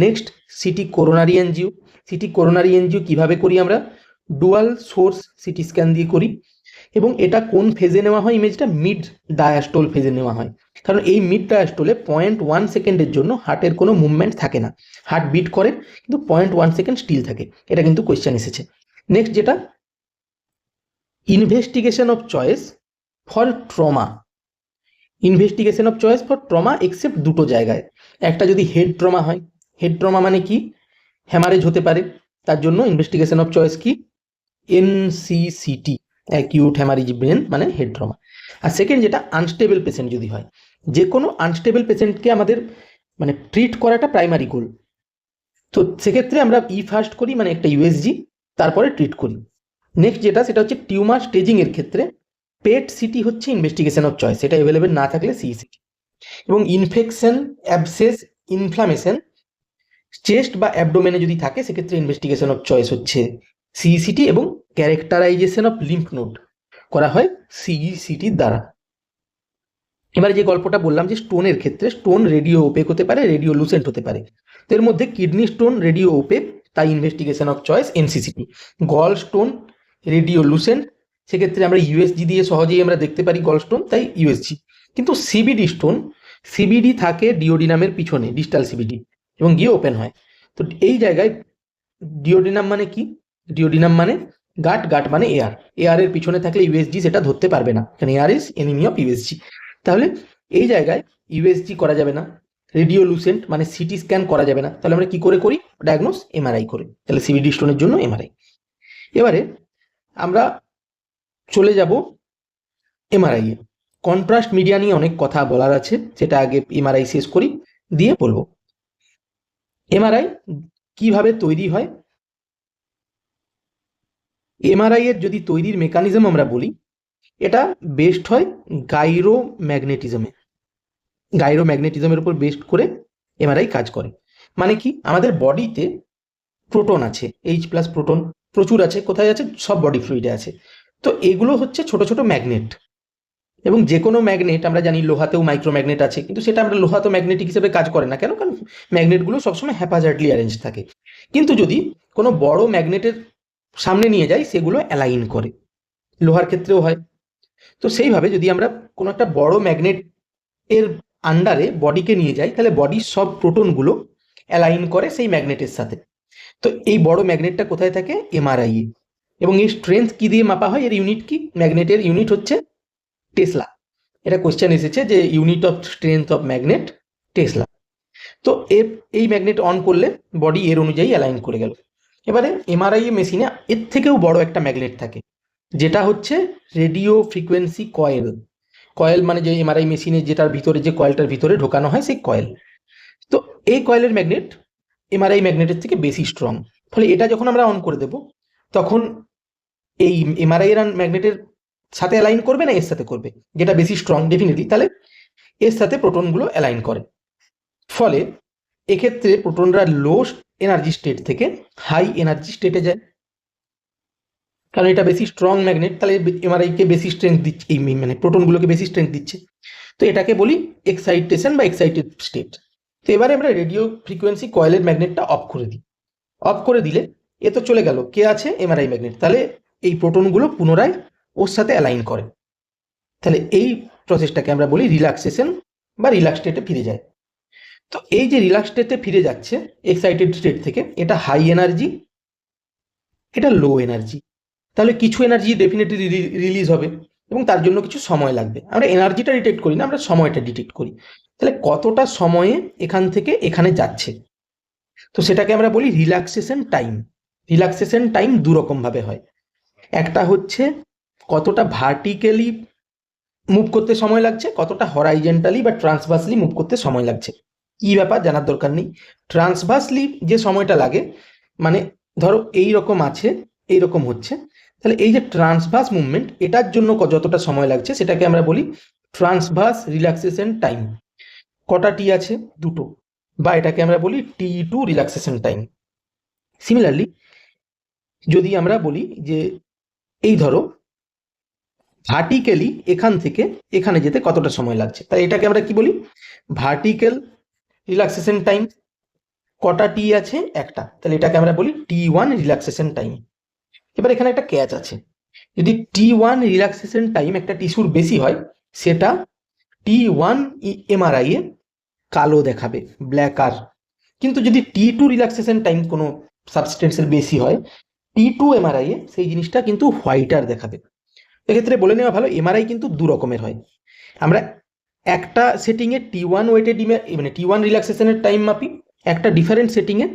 next CT coronary angio. CT coronary angio কিভাবে করি? আমরা ডুয়াল সোর্স সিটি স্ক্যান দিয়ে করি, এবং এটা কোন ফেজে নেওয়া হয়? ইমেজটা মিড ডায়াস্টোল ফেজে নেওয়া হয়, কারণ এই মিড ডায়াস্টোলে 0.1 সেকেন্ডের জন্য হার্টের কোনো মুভমেন্ট থাকে না, হার্ট বিট করে কিন্তু 0.1 সেকেন্ড স্টিল থাকে। এটা কিন্তু কোয়েশ্চেন এসেছে। নেক্সট যেটা investigation of choice for trauma. Investigation of choice for trauma except দুটো জায়গায়। একটা যদি হেড ট্রমা হয়, হেড ট্রমা মানে কি? হ্যামারেজ হতে পারে, তার জন্য ইনভেস্টিগেশন অফ চয়েস কি? এনসিসিটি, অ্যাকিউট হ্যামারেজ ব্রেন মানে হেড ট্রমা। আর সেকেন্ড যেটা আনস্টেবল পেশেন্ট যদি হয়, যে কোনো আনস্টেবল পেশেন্টকে আমাদের মানে ট্রিট করাটা প্রাইমারি গোল। তো সেক্ষেত্রে আমরা ফার্স্ট করি, মানে একটা ইউএসজি, তারপরে ট্রিট করি। নেক্সট যেটা সেটা হচ্ছে টিউমার স্টেজিং এর ক্ষেত্রে পেট সিটি হচ্ছে ইনভেস্টিগেশন অফ চয়েস, এটা অ্যাভেলেবেল না থাকলে সিইসিটি। এবং ইনফেকশন, অ্যাবসেস, ইনফ্লামেশন চেস্ট বা অ্যাবডোমেনে যদি থাকে, সেক্ষেত্রে ইনভেস্টিগেশন অফ চয়েস হচ্ছে সিইসিটি, এবং ক্যারেক্টারাইজেশন অফ লিম্ফ নোড করা হয় সিইসিটির দ্বারা। এবারে যে গল্পটা বললাম যে স্টোনের ক্ষেত্রে স্টোন রেডিও ওপেক হতে পারে, রেডিও লুসেন্ট হতে পারে। তো এর মধ্যে কিডনি স্টোন রেডিও ওপেক, তাই investigation of choice NCCT. Gall stone radio lucent, সেক্ষেত্রে আমরা ইউএসজি দিয়ে সহজেই আমরা দেখতে পারি গল স্টোন, তাই ইউএসজি। কিন্তু সিবিডি স্টোন, সিবিডি থাকে ডিওডিনামের পিছনে, ডিস্টাল সিবিডি, এবং গিয়ে ওপেন হয়। তো এই জায়গায় ডিওডিনাম মানে কি? ডিওডিনাম মানে গাট, গাট মানে এয়ার, এয়ারের পিছনে থাকলে ইউএসজি সেটা ধরতে পারবে না, কারণ air is enemy of USG. তাহলে এই জায়গায় ইউএসজি করা যাবে না, রেডিও লুসেন্ট মানে সিটি স্ক্যান করা যাবে না। তাহলে আমরা কি করে করি? ডায়াগনোস এমআরআই করে। তাহলে সিবিডি স্টোনের জন্য এমআরআই। এবারে আমরা চলে যাব এমআরআই এ। কন্ট্রাস্ট মিডিয়া নিয়ে অনেক কথা বলার আছে, সেটা আগে এমআরআই শেষ করি, দিয়ে বলবো। এমআরআই কিভাবে তৈরি হয়? এমআরআই এর যদি তৈরির মেকানিজম আমরা বলি, এটা বেস্ট হয় গাইরোম্যাগনেটিজমে। গাইরোম্যাগনেটিজমের উপর বেস্ট করে এমআরআই কাজ করে। মানে কি? আমাদের বডিতে প্রোটন আছে, H+ প্রোটন প্রচুর আছে। কোথায় আছে? সব বডি ফ্লুইডে আছে। তো এগুলো হচ্ছে ছোট ছোট ম্যাগনেট, এবং যে কোনো ম্যাগনেট আমরা জানি লোহাতেও মাইক্রোম্যাগনেট আছে, কিন্তু সেটা আমরা লোহা তো ম্যাগনেটিক হিসেবে কাজ করে না কেন? কারণ ম্যাগনেটগুলো সবসময় হ্যাপাজার্ডলি অ্যারেঞ্জ থাকে। কিন্তু যদি কোনো বড় ম্যাগনেটের সামনে নিয়ে যাই, সেগুলো অ্যালাইন করে, লোহার ক্ষেত্রেও হয়। তো সেইভাবে যদি আমরা কোনো একটা বড় ম্যাগনেট এর আন্ডারে বডিকে নিয়ে যাই, তাহলে বডির সব প্রোটনগুলো অ্যালাইন করে সেই ম্যাগনেটের সাথে। তো এই বড় ম্যাগনেটটা কোথায় থাকে? এমআরআই এ। এবং এর স্ট্রেংথ কি দিয়ে মাপা হয়? এর ইউনিট কি? ম্যাগনেটের ইউনিট হচ্ছে টেসলা। এটা কোশ্চেন এসেছে যে unit of strength of magnet Tesla. তো এই ম্যাগনেট অন করলে বডি এর অনুযায়ী অ্যালাইন করে গেল। এবারে এমআরআই মেশিনে এর থেকেও বড় একটা ম্যাগনেট থাকে, যেটা হচ্ছে রেডিও ফ্রিকোয়েন্সি কয়েল। কয়েল মানে যে এমআরআই মেশিনে যেটার ভিতরে, যে কয়েলটার ভিতরে ঢোকানো হয়, সেই কয়েল। তো এই কয়েলের ম্যাগনেট এমআরআই ম্যাগনেটের থেকে বেশি স্ট্রং। ফলে এটা যখন আমরা অন করে দেব, তখন এই এমআরআই এর ম্যাগনেটের সাথে অ্যালাইন করবে না এর সাথে করবে? যেটা বেশি স্ট্রং ডেফিনেটলি, তাহলে এর সাথে প্রোটনগুলো অ্যালাইন করে। ফলে এক্ষেত্রে প্রোটনরা লো এনার্জি স্টেট থেকে হাই এনার্জি স্টেটে যায়, কারণ এটা বেশি স্ট্রং ম্যাগনেট। তাহলে এমআরআইকে বেশি স্ট্রেংথ দিচ্ছে, এই মানে প্রোটনগুলোকে বেশি স্ট্রেংথ দিচ্ছে। তো এটাকে বলি এক্সাইটেশন বা এক্সাইটেড স্টেট। তো এবারে আমরা রেডিও ফ্রিকোয়েন্সি কয়েলের ম্যাগনেটটা অফ করে দিই। অফ করে দিলে এ তো চলে গেল, কে আছে? MRI magnet. তাহলে এই প্রোটনগুলো পুনরায় ওর সাথে অ্যালাইন করে। তাহলে এই প্রসেসটাকে আমরা বলি রিল্যাক্সেশন বা রিল্যাক্স স্টেটে ফিরে যায়। তো এই যে রিল্যাক্স স্টেটে ফিরে যাচ্ছে এক্সাইটেড স্টেট থেকে, এটা হাই এনার্জি, এটা লো এনার্জি। তাহলে কিছু এনার্জি ডেফিনেটলি রিলিজ হবে, এবং তার জন্য কিছু সময় লাগবে। আমরা এনার্জিটা ডিটেক্ট করি না, আমরা সময়টা ডিটেক্ট করি। তাহলে কতটা সময়ে এখান থেকে এখানে যাচ্ছে, তো সেটাকে আমরা বলি রিল্যাক্সেশন টাইম। রিল্যাক্সেশন টাইম দু রকম ভাবে হয়। একটা হচ্ছে কতটা ভার্টিক্যালি মুভ করতে সময় লাগছে, কতটা হরাইজেন্টালি বা ট্রান্সভার্সলি মুভ করতে সময় লাগছে। কি ব্যাপার জানার দরকার নেই। ট্রান্সভার্সলি যে সময়টা লাগে, মানে ধরো এই রকম আছে, এই রকম হচ্ছে, তাহলে এই যে ট্রান্সভার্স মুভমেন্ট, এটার জন্য যতটা সময় লাগছে সেটাকে আমরা বলি ট্রান্সভার্স রিল্যাক্সেশন টাইম। কটা টি আছে? দুটো, বা এটাকে আমরা বলি T2 রিল্যাক্সেশন টাইম। সিমিলারলি যদি আমরা বলি যে এই ধরো ভার্টিক্যালি এখান থেকে এখানে যেতে কতটা সময় লাগছে, তাই এটাকে আমরা কি বলি? Vertical relaxation time. কটা টি আছে? একটা, তাহলে এটাকে আমরা বলি T1 রিল্যাক্সেশন টাইম। এবার এখানে একটা ক্যাচ আছে, যদি T1 রিল্যাক্সেশন টাইম একটা টিস্যুর বেশি হয়, সেটা T1 এমআরআই এ কালো দেখাবে, ব্ল্যাকার। কিন্তু যদি T2 রিল্যাক্সেশন টাইম কোনো সাবস্টেন্সের বেশি হয়, T2 এমআরআই এ সেই জিনিসটা কিন্তু হোয়াইটার দেখাবে। এক্ষেত্রে বলে নেওয়া ভালো, এমআরআই কিন্তু দু রকমের হয়। আমরা একটা সেটিংয়ে T1 ওয়েটেড মানে T1 রিল্যাক্সেশনের টাইম মাপি, একটা ডিফারেন্ট সেটিংয়ে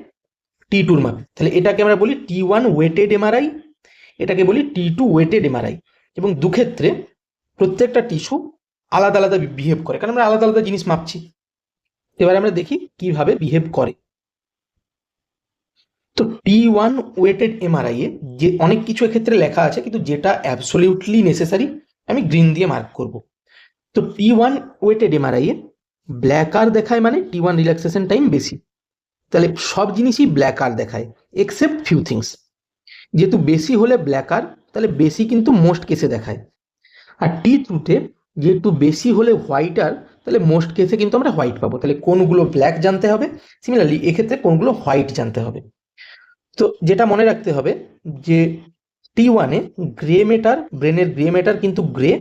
T2 মাপি। তাহলে এটাকে আমরা বলি T1 ওয়েটেড এমআরআই, এটাকে বলি T2 ওয়েটেড এমআরআই। এবং দুক্ষেত্রে প্রত্যেকটা টিস্যু আলাদা আলাদা বিহেভ করে, কারণ আমরা আলাদা আলাদা জিনিস মাপছি। এবার আমরা দেখি কিভাবে বিহেভ করে। তো T1 ওয়েটেড এমআরআই এ যে অনেক কিছু এক্ষেত্রে লেখা আছে, কিন্তু যেটা অ্যাবসলিউটলি নেসেসারি আমি গ্রিন দিয়ে মার্ক করব। তো T1 ওয়েটেড এমআরআই এ ব্ল্যাকার দেখায়, মানে T1 রিল্যাক্সেশন টাইম বেশি। তাহলে সব জিনিসই ব্ল্যাকার দেখায় এক্সেপ্ট ফিউ থিংস। যেহেতু বেশি হলে ব্ল্যাকার, তাহলে বেশি কিন্তু মোস্ট কেসে দেখায়। আর T2-তে যেহেতু বেশি হলে হোয়াইটার, তাহলে মোস্ট কেসে কিন্তু আমরা হোয়াইট পাবো। তাহলে কোনগুলো ব্ল্যাক জানতে হবে, সিমিলারলি এক্ষেত্রে কোনগুলো হোয়াইট জানতে হবে। তো যেটা মনে রাখতে হবে যে T1-এ গ্রে ম্যাটার, ব্রেনের গ্রে ম্যাটার কিন্তু গ্রে,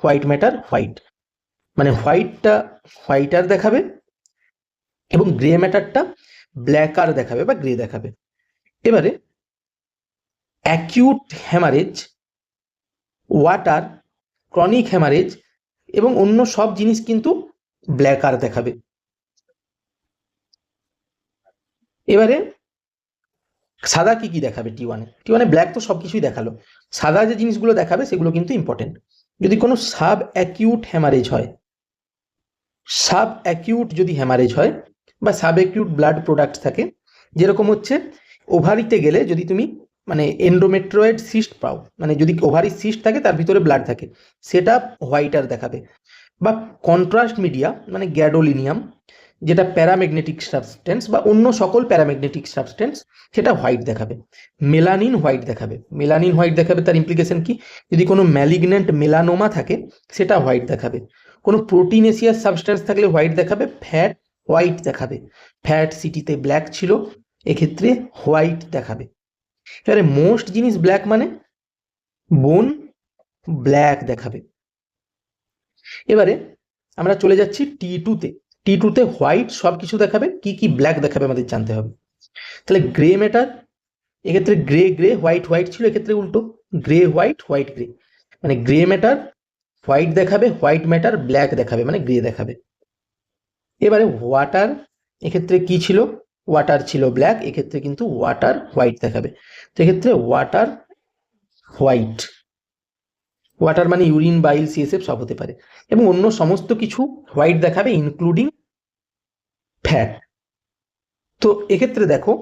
হোয়াইট ম্যাটার হোয়াইট। মানে হোয়াইটটা হোয়াইটার দেখাবে এবং গ্রে ম্যাটারটা ব্ল্যাকার দেখাবে বা গ্রে দেখাবে। এবারে acute haemorrhage, water, chronic haemorrhage এবং অন্য সব জিনিস কিন্তু ব্ল্যাকার দেখাবে। এবারে সাদা কি কি দেখাবে T1-এ? ব্ল্যাক তো সবকিছুই দেখালো, সাদা যে জিনিসগুলো দেখাবে সেগুলো কিন্তু ইম্পর্টেন্ট। যদি কোনো সাব অ্যাকিউট হ্যামারেজ হয়, সাব অ্যাকিউট যদি হ্যামারেজ হয় বা সাব অ্যাকিউট ব্লাড প্রোডাক্ট থাকে, যেরকম হচ্ছে ওভারিতে গেলে যদি তুমি মানে এন্ডোমেট্রয়েড সিস্ট পাও, মানে যদি ওভারি সিস্ট থাকে তার ভিতরে ব্লাড থাকে, সেটা হোয়াইটার দেখাবে। বা কন্ট্রাস্ট মিডিয়া মানে গ্যাডোলিনিয়াম, যেটা প্যারাম্যাগনেটিক সাবস্টেন্স বা অন্য সকল প্যারাম্যাগনেটিক সাবস্টেন্স, সেটা হোয়াইট দেখাবে। মেলানিন হোয়াইট দেখাবে। মেলানিন হোয়াইট দেখাবে, তার ইমপ্লিকেশন কি? যদি কোনো ম্যালিগন্যান্ট মেলানোমা থাকে সেটা হোয়াইট দেখাবে। কোনো প্রোটিনেসিয়াস সাবস্টেন্স থাকলে হোয়াইট দেখাবে। ফ্যাট হোয়াইট দেখাবে, ফ্যাট সিটিতে ব্ল্যাক ছিল, এক্ষেত্রে হোয়াইট দেখাবে। এবারে মোস্ট জিনিস ব্ল্যাক মানে বোন ব্ল্যাক দেখাবে। এবারে আমরা চলে যাচ্ছি T2-তে। T2-তে হোয়াইট সব কিছু দেখাবে, কি কি ব্ল্যাক দেখাবে আমাদের জানতে হবে। তাহলে গ্রে ম্যাটার, এক্ষেত্রে গ্রে গ্রে, হোয়াইট হোয়াইট ছিল, এক্ষেত্রে উল্টো, গ্রে হোয়াইট, হোয়াইট গ্রে। মানে গ্রে ম্যাটার হোয়াইট দেখাবে, হোয়াইট ম্যাটার ব্ল্যাক দেখাবে, মানে গ্রে দেখাবে। এবারে ওয়াটার, এক্ষেত্রে কি ছিল? ওয়াটার ছিল ব্ল্যাক, এক্ষেত্রে কিন্তু ওয়াটার হোয়াইট দেখাবে। তো এক্ষেত্রে ওয়াটার হোয়াইট, ওয়াটার মানে ইউরিন, বাইল, সিএসএফ সব হতে পারে, এবং অন্য সমস্ত কিছু হোয়াইট দেখাবে ইনক্লুডিং ফ্যাট। তো এক্ষেত্রে দেখো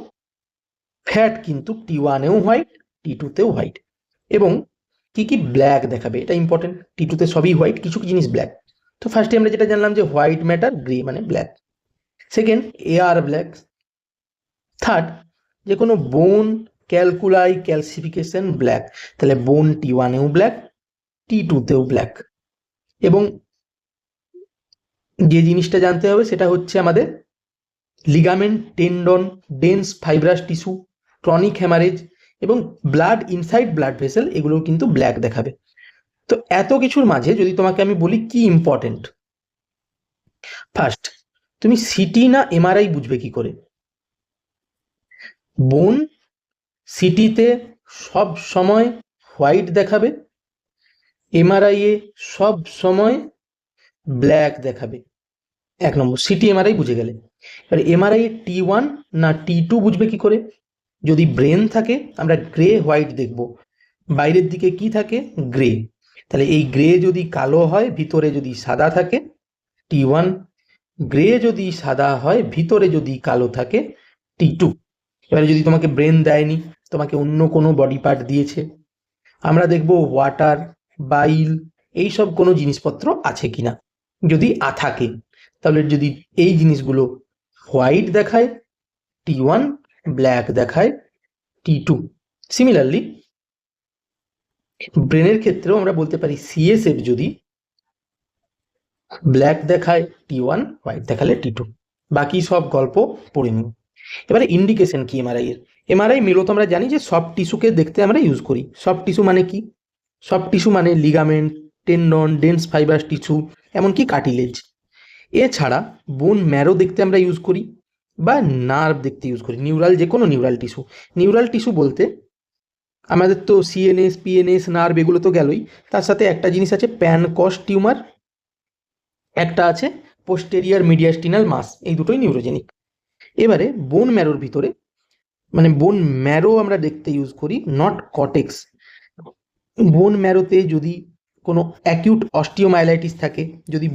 ফ্যাট কিন্তু T1-এও হোয়াইট, T2-তেও হোয়াইট। এবং কি কি ব্ল্যাক দেখাবে, এটা ইম্পর্টেন্ট। T2-তে সবই হোয়াইট, কিছু জিনিস ব্ল্যাক। তো ফার্স্টে আমরা যেটা জানলাম যে হোয়াইট ম্যাটার গ্রে মানে black. Second, AR black. Third, যে কোনো বোন ক্যালকুলাই ক্যালসিফিকেশন ব্ল্যাক, তাহলে বোন T1-এও ব্ল্যাক, T2-তেও ব্ল্যাক। এবং যে জিনিসটা জানতে হবে সেটা হচ্ছে আমাদের ligament, tendon, dense fibrous tissue, chronic haemorrhage এবং ব্লাড ইনসাইড ব্লাড ভেসেল, এগুলো কিন্তু ব্ল্যাক দেখাবে। তো এত কিছুর মাঝে যদি তোমাকে আমি বলি কি ইম্পর্টেন্ট, ফার্স্ট তুমি সিটি না এমআরআই বুঝবে কি করে? বোন সিটিতে সব সময় হোয়াইট দেখাবে, এমআরআই এ সব সময় ব্ল্যাক দেখাবে। এক নম্বর, সিটি এমআরআই বুঝে গেলে। এবার এমআরআই এ T1 না T2 বুঝবে কি করে? যদি ব্রেন থাকে আমরা গ্রে হোয়াইট দেখব, বাইরের দিকে কি থাকে? গ্রে। তাহলে এই গ্রে যদি কালো হয়, ভিতরে যদি সাদা থাকে, T1। গ্রে যদি সাদা হয়, ভিতরে যদি কালো থাকে, T2। এবারে যদি তোমাকে ব্রেন দেয়নি, তোমাকে অন্য কোনো বডি পার্ট দিয়েছে, আমরা দেখব ওয়াটার, বাইল, এইসব কোনো জিনিসপত্র আছে কিনা। যদি থাকে তাহলে যদি এই জিনিসগুলো হোয়াইট দেখায় T1, ব্ল্যাক দেখায় T2। সিমিলারলি ব্রেনের ক্ষেত্রেও আমরা বলতে পারি CSF যদি ব্ল্যাক দেখায় T1, হোয়াইট দেখালে T2। বাকি সব গল্প পড়ে নিই। এবারে ইন্ডিকেশন কি এমআরআই এর? এমআরআই মূলত আমরা জানি যে সফট টিস্যুকে দেখতে আমরা ইউজ করি। সফট টিস্যু মানে কি? সফট টিস্যু মানে ligament, tendon, dense fibre tissue, এমনকি কার্টিলেজ। এছাড়া বোন ম্যারো দেখতে আমরা ইউজ করি বা নার্ভ দেখতে ইউজ করি, নিউরাল, যে কোনো নিউরাল টিস্যু। নিউরাল টিস্যু বলতে আমাদের তো সিএনএস, পিএনএস, নার্ভ এগুলো তো গেলই, তার সাথে একটা জিনিস আছে প্যানকস টিউমার, একটা আছে পোস্টেরিয়ার মিডিয়াস্টিনাল মাস, এই দুটোই নিউরোজেনিক। এবারে বোন ম্যারোর ভিতরে, মানে বোন ম্যারো আমরা দেখতে ইউজ করি, নট কটেক্স। বোন ম্যারোতে যদি কোনো অ্যাকিউট অস্টিওমাইলাইটিস থাকে, যদি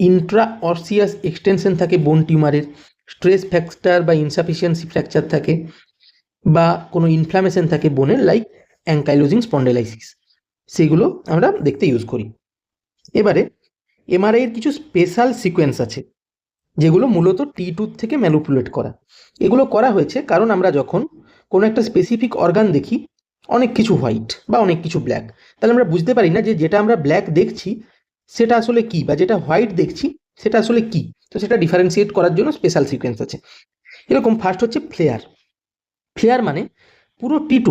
ইন্ট্রা অসিয়াস এক্সটেনশন থাকে বোন টিউমারের, স্ট্রেস ফ্র্যাকচার বা ইনসাফিসিয়েন্সি ফ্র্যাকচার থাকে, বা কোনো ইনফ্লামেশন থাকে বোনের, লাইক অ্যাঙ্কাইলোজিং স্পন্ডেলাইসিস, সেগুলো আমরা দেখতে ইউজ করি। এবারে এমআরআই এর কিছু স্পেশাল সিকোয়েন্স আছে যেগুলো মূলত T2 থেকে ম্যানিপুলেট করা। এগুলো করা হয়েছে কারণ আমরা যখন কোনো একটা স্পেসিফিক অর্গান দেখি অনেক কিছু হোয়াইট বা অনেক কিছু ব্ল্যাক, তাহলে আমরা বুঝতে পারি না যে যেটা আমরা ব্ল্যাক দেখছি সেটা আসলে কি, বা যেটা হোয়াইট দেখছি সেটা আসলে কি। তো সেটা ডিফারেন্সিয়েট করার জন্য স্পেশাল সিকোয়েন্স আছে। এরকম ফার্স্ট হচ্ছে ফ্লেয়ার। ফ্লেয়ার মানে পুরো T2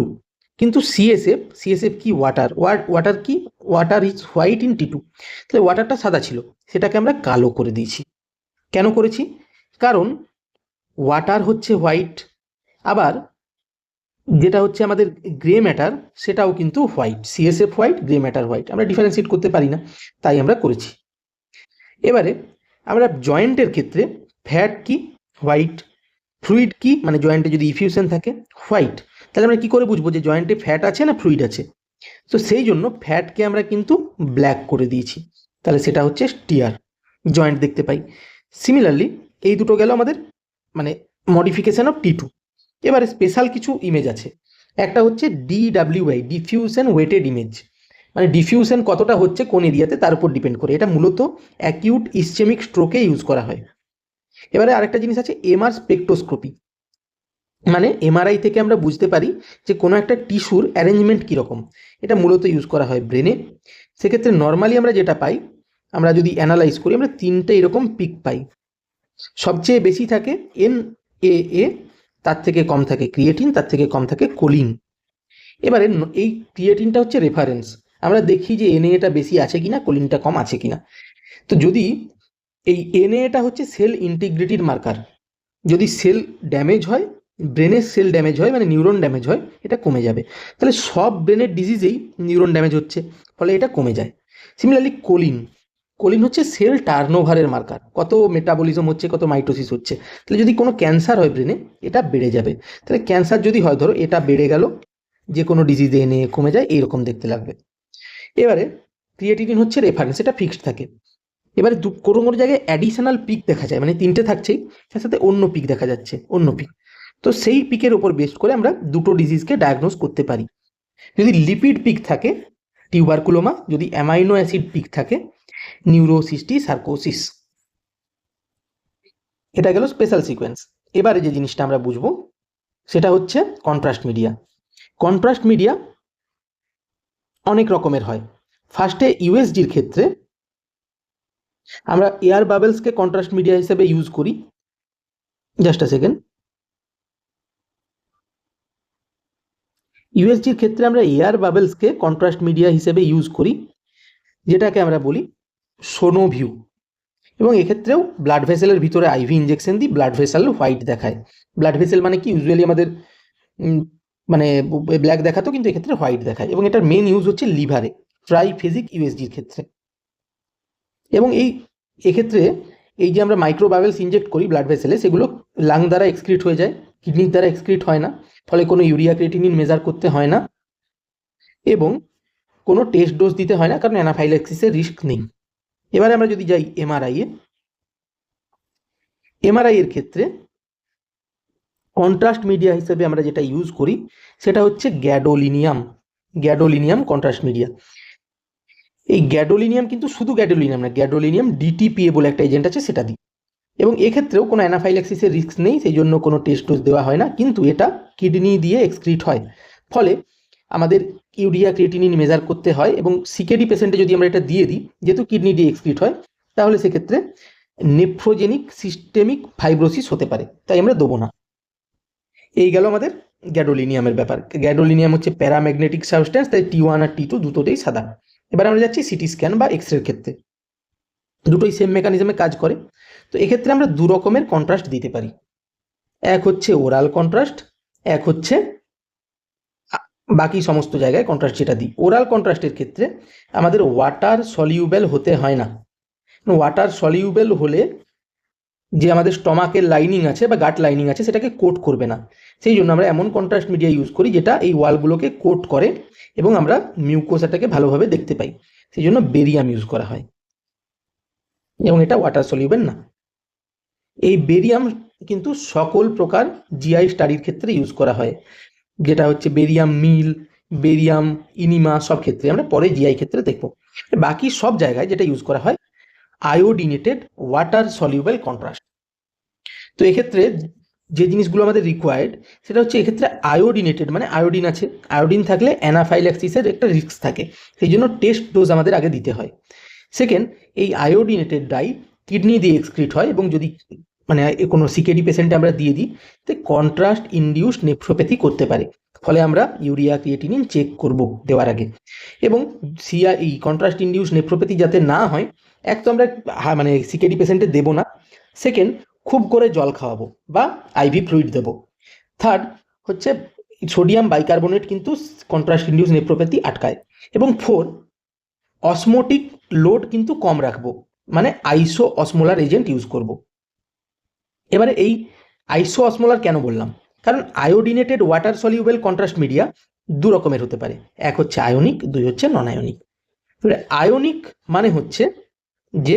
কিন্তু সিএসএফ কি ওয়াটার কি, water is white in T2, তাহলে ওয়াটারটা সাদা ছিল, সেটাকে আমরা কালো করে দিয়েছি। কেন করেছি? কারণ ওয়াটার হচ্ছে হোয়াইট, আবার যেটা হচ্ছে আমাদের গ্রে ম্যাটার সেটাও কিন্তু white. CSF white, grey matter white, আমরা ডিফারেন্সিয়েট করতে পারি না, তাই আমরা করেছি। এবারে আমরা জয়েন্টের ক্ষেত্রে ফ্যাট কি, হোয়াইট। ফ্লুইড কি, মানে জয়েন্টে যদি ইফিউশন থাকে, হোয়াইট। তাহলে আমরা কি করে বুঝবো যে জয়েন্টে ফ্যাট আছে না ফ্লুইড আছে? তো সেই জন্য ফ্যাটকে আমরা কিন্তু ব্ল্যাক করে দিয়েছি, তাহলে সেটা হচ্ছে স্টিয়ার, জয়েন্ট দেখতে পাই। সিমিলারলি এই দুটো গেল আমাদের মানে মডিফিকেশন অফ T2। এবারে স্পেশাল কিছু ইমেজ আছে। একটা হচ্ছে DWI, ডিফিউশন ওয়েটেড ইমেজ, মানে ডিফিউশন কতটা হচ্ছে কোন এরিয়াতে তার উপর ডিপেন্ড করে। এটা মূলত অ্যাকিউট ইসচেমিক স্ট্রোকে ইউজ করা হয়। এবারে আরেকটা জিনিস আছে MR স্পেকট্রোস্কোপি, মানে এমআরআই থেকে আমরা বুঝতে পারি যে কোনো একটা টিস্যুর অ্যারেঞ্জমেন্ট কীরকম। এটা মূলত ইউজ করা হয় ব্রেনে। সেক্ষেত্রে নর্মালি আমরা যেটা পাই, আমরা যদি অ্যানালাইজ করি, আমরা তিনটে এরকম পিক পাই। সবচেয়ে বেশি থাকে NAA, তার থেকে কম থাকে ক্রিয়েটিন, তার থেকে কম থাকে কোলিন। এবারে এই ক্রিয়েটিনটা হচ্ছে রেফারেন্স, আমরা দেখি যে NAটা বেশি আছে কিনা, কোলিনটা কম আছে কিনা। তো যদি এই NAটা হচ্ছে সেল ইন্টিগ্রিটির মার্কার, যদি সেল ড্যামেজ হয়, ব্রেনের সেল ড্যামেজ হয়, মানে নিউরন ড্যামেজ হয়, এটা কমে যাবে। তাহলে সব ব্রেনের ডিজিজেই নিউরন ড্যামেজ হচ্ছে, ফলে এটা কমে যায়। সিমিলারলি কোলিন হচ্ছে সেল টার্নওভারের মার্কার, কত মেটাবলিজম হচ্ছে, কত মাইটোসিস হচ্ছে। তাহলে যদি কোনো ক্যান্সার হয় ব্রেনে, এটা বেড়ে যাবে। তাহলে ক্যান্সার যদি হয়, ধরো এটা বেড়ে গেল, যে কোনো ডিজিজে এনে কমে যায়, এইরকম দেখতে লাগবে। এবারে ক্রিয়েটিনিন হচ্ছে রেফারেন্স, এটা ফিক্সড থাকে। এবারে কোনো কোনো জায়গায় অ্যাডিশনাল পিক দেখা যায়, মানে তিনটে থাকছেই, তার সাথে অন্য পিক দেখা যাচ্ছে, অন্য পিক। তো সেই পিকের উপর বেস করে আমরা দুটো ডিজিজকে ডায়াগনোজ করতে পারি। যদি লিপিড পিক থাকে টিউবারকুলোমা, যদি অ্যামাইনো অ্যাসিড পিক থাকে নিউরোসিস্টিসার্কোসিস। এটা গেল স্পেশাল সিকোয়েন্স। এবারে যে জিনিসটা আমরা বুঝবো সেটা হচ্ছে কন্ট্রাস্ট মিডিয়া। কন্ট্রাস্ট মিডিয়া অনেক রকমের হয়। ফার্স্টে ইউএসজির ক্ষেত্রে আমরা এয়ার বাবেলসকে কন্ট্রাস্ট মিডিয়া হিসেবে ইউজ করি। Just a second. ইউএসজির ক্ষেত্রে আমরা এয়ার বাবেলসকে কন্ট্রাস্ট মিডিয়া হিসেবে ইউজ করি, যেটাকে আমরা বলি সোনোভিউ। এবং এক্ষেত্রেও ব্লাড ভেসেলের ভিতরে আইভি ইঞ্জেকশন দিই, ব্লাড ভেসেল হোয়াইট দেখায়। ব্লাড ভেসেল মানে কি, ইউজুয়ালি আমাদের মানে ব্ল্যাক দেখাতো, কিন্তু এক্ষেত্রে হোয়াইট দেখায়। এবং এটার মেন ইউজ হচ্ছে লিভারে, ট্রাইফেজিক ইউএসজির ক্ষেত্রে। এবং এক্ষেত্রে এই যে আমরা মাইক্রোবাবেলস ইনজেক্ট করি ব্লাড ভেসেলে, সেগুলো লাং দ্বারা এক্সক্রিট হয়ে যায়, কিডনির দ্বারা এক্সক্রিট হয় না, ফলে কোনো ইউরিয়া ক্রিয়েটিনিন মেজার করতে হয় না, এবং কোনো টেস্ট ডোজ দিতে হয় না, কারণ অ্যানাফাইল্যাক্সিসের রিস্ক নেই। এবারে আমরা যদি যাই এমআরআই এর ক্ষেত্রে কন্ট্রাস্ট মিডিয়া হিসেবে আমরা যেটা ইউজ করি সেটা হচ্ছে গ্যাডোলিনিয়াম কন্ট্রাস্ট মিডিয়া। এই গ্যাডোলিনিয়াম কিন্তু শুধু গ্যাডোলিনিয়াম না, গ্যাডোলিনিয়াম ডিটিপিএ বলে একটা এজেন্ট আছে, সেটা দিই। এবং এক্ষেত্রেও কোনো অ্যানাফাইল্যাক্সিসের রিস্ক নেই, সেই জন্য কোনো টেস্ট ডোজ দেওয়া হয় না, কিন্তু এটা কিডনি দিয়ে এক্সক্রিট হয়। ফলে আমাদের ইউরিয়া ক্রিয়েটিনিন মেজার করতে হয়, এবং সিকেডি পেশেন্টে যদি আমরা এটা দিয়ে দিই, যেহেতু কিডনি দিয়ে এক্সক্রিট হয়, তাহলে সেক্ষেত্রে নেফ্রোজেনিক সিস্টেমিক ফাইব্রোসিস হতে পারে, তাই আমরা দেবো না। এই গেল আমাদের গ্যাডোলিনিয়ামের ব্যাপার। গ্যাডোলিনিয়াম হচ্ছে প্যারাম্যাগনেটিক সাবস্ট্যান্স, তাই T1 আর T2 দুটোতেই সাদা। এবার আমরা যাচ্ছি সিটি স্ক্যান বা এক্স-রের ক্ষেত্রে। দুটোই সেম মেকানিজমে কাজ করে। তো এক্ষেত্রে আমরা দু রকমের কন্ট্রাস্ট দিতে পারি। এক হচ্ছে ওরাল কন্ট্রাস্ট, এক হচ্ছে বাকি সমস্ত জায়গায় কন্ট্রাস্ট যেটা দিই। ওরাল কন্ট্রাস্টের ক্ষেত্রে আমাদের ওয়াটার সলিউবেল হতে হয় না। ওয়াটার সলিউবেল হলে যে আমাদের স্টমাকের লাইনিং আছে বা গাট লাইনিং আছে সেটাকে কোট করবে না, সেই জন্য আমরা এমন কন্ট্রাস্ট মিডিয়া ইউজ করি যেটা এই ওয়ালগুলোকে কোট করে এবং আমরা মিউকোসাটাকে ভালোভাবে দেখতে পাই, সেই জন্য বেরিয়াম ইউজ করা হয়, এবং এটা ওয়াটার সলিউবেল না। এই বেরিয়াম কিন্তু সকল প্রকার জিআই স্টাডির ক্ষেত্রে ইউজ করা হয়, যেটা হচ্ছে বেরিয়াম মিল, বেরিয়াম ইনিমা, সব ক্ষেত্রে আমরা পরে জিআই ক্ষেত্রে দেখব। বাকি সব জায়গায় যেটা ইউজ করা হয় আয়োডিনেটেড ওয়াটার সলিউবেল কন্ট্রাস্ট। তো এক্ষেত্রে যে জিনিসগুলো আমাদের রিকোয়ার্ড সেটা হচ্ছে এক্ষেত্রে আয়োডিনেটেড, মানে আয়োডিন আছে, আয়োডিন থাকলে অ্যানাফাইল্যাক্সিসের একটা রিস্ক থাকে, সেই জন্য টেস্ট ডোজ আমাদের আগে দিতে হয়। সেকেন্ড, এই আয়োডিনেটেড ডাই কিডনি দিয়ে এক্সক্রিট হয়, এবং যদি মানে কোনো সিকেডি পেশেন্টে আমরা দিয়ে দিই তো কন্ট্রাস্ট ইনডিউসড নেফ্রোপ্যাথি করতে পারে, ফলে আমরা ইউরিয়া ক্রিয়েটিনিন চেক করব দেওয়ার আগে। এবং এই কন্ট্রাস্ট ইনডিউস নেফ্রোপ্যাথি যাতে না হয়, এক তো আমরা মানে সিকেডি পেশেন্টে দেবো না, সেকেন্ড খুব করে জল খাওয়াবো বা আইভি ফ্লুইড দেবো, থার্ড হচ্ছে সোডিয়াম বাইকার্বনেট কিন্তু কন্ট্রাস্ট ইনডিউস নেফ্রোপ্যাথি আটকায়, এবং ফোর অসমোটিক লোড কিন্তু কম রাখবো, মানে আইসো অসমোলার এজেন্ট ইউজ করব। এবারে এই আইসো অসমোলার কেন বললাম, কারণ আয়োডিনেটেড ওয়াটার সলিউবেল কন্ট্রাস্ট মিডিয়া দু রকমের হতে পারে, এক হচ্ছে আয়নিক, দুই হচ্ছে নন আয়নিক। আয়নিক মানে হচ্ছে যে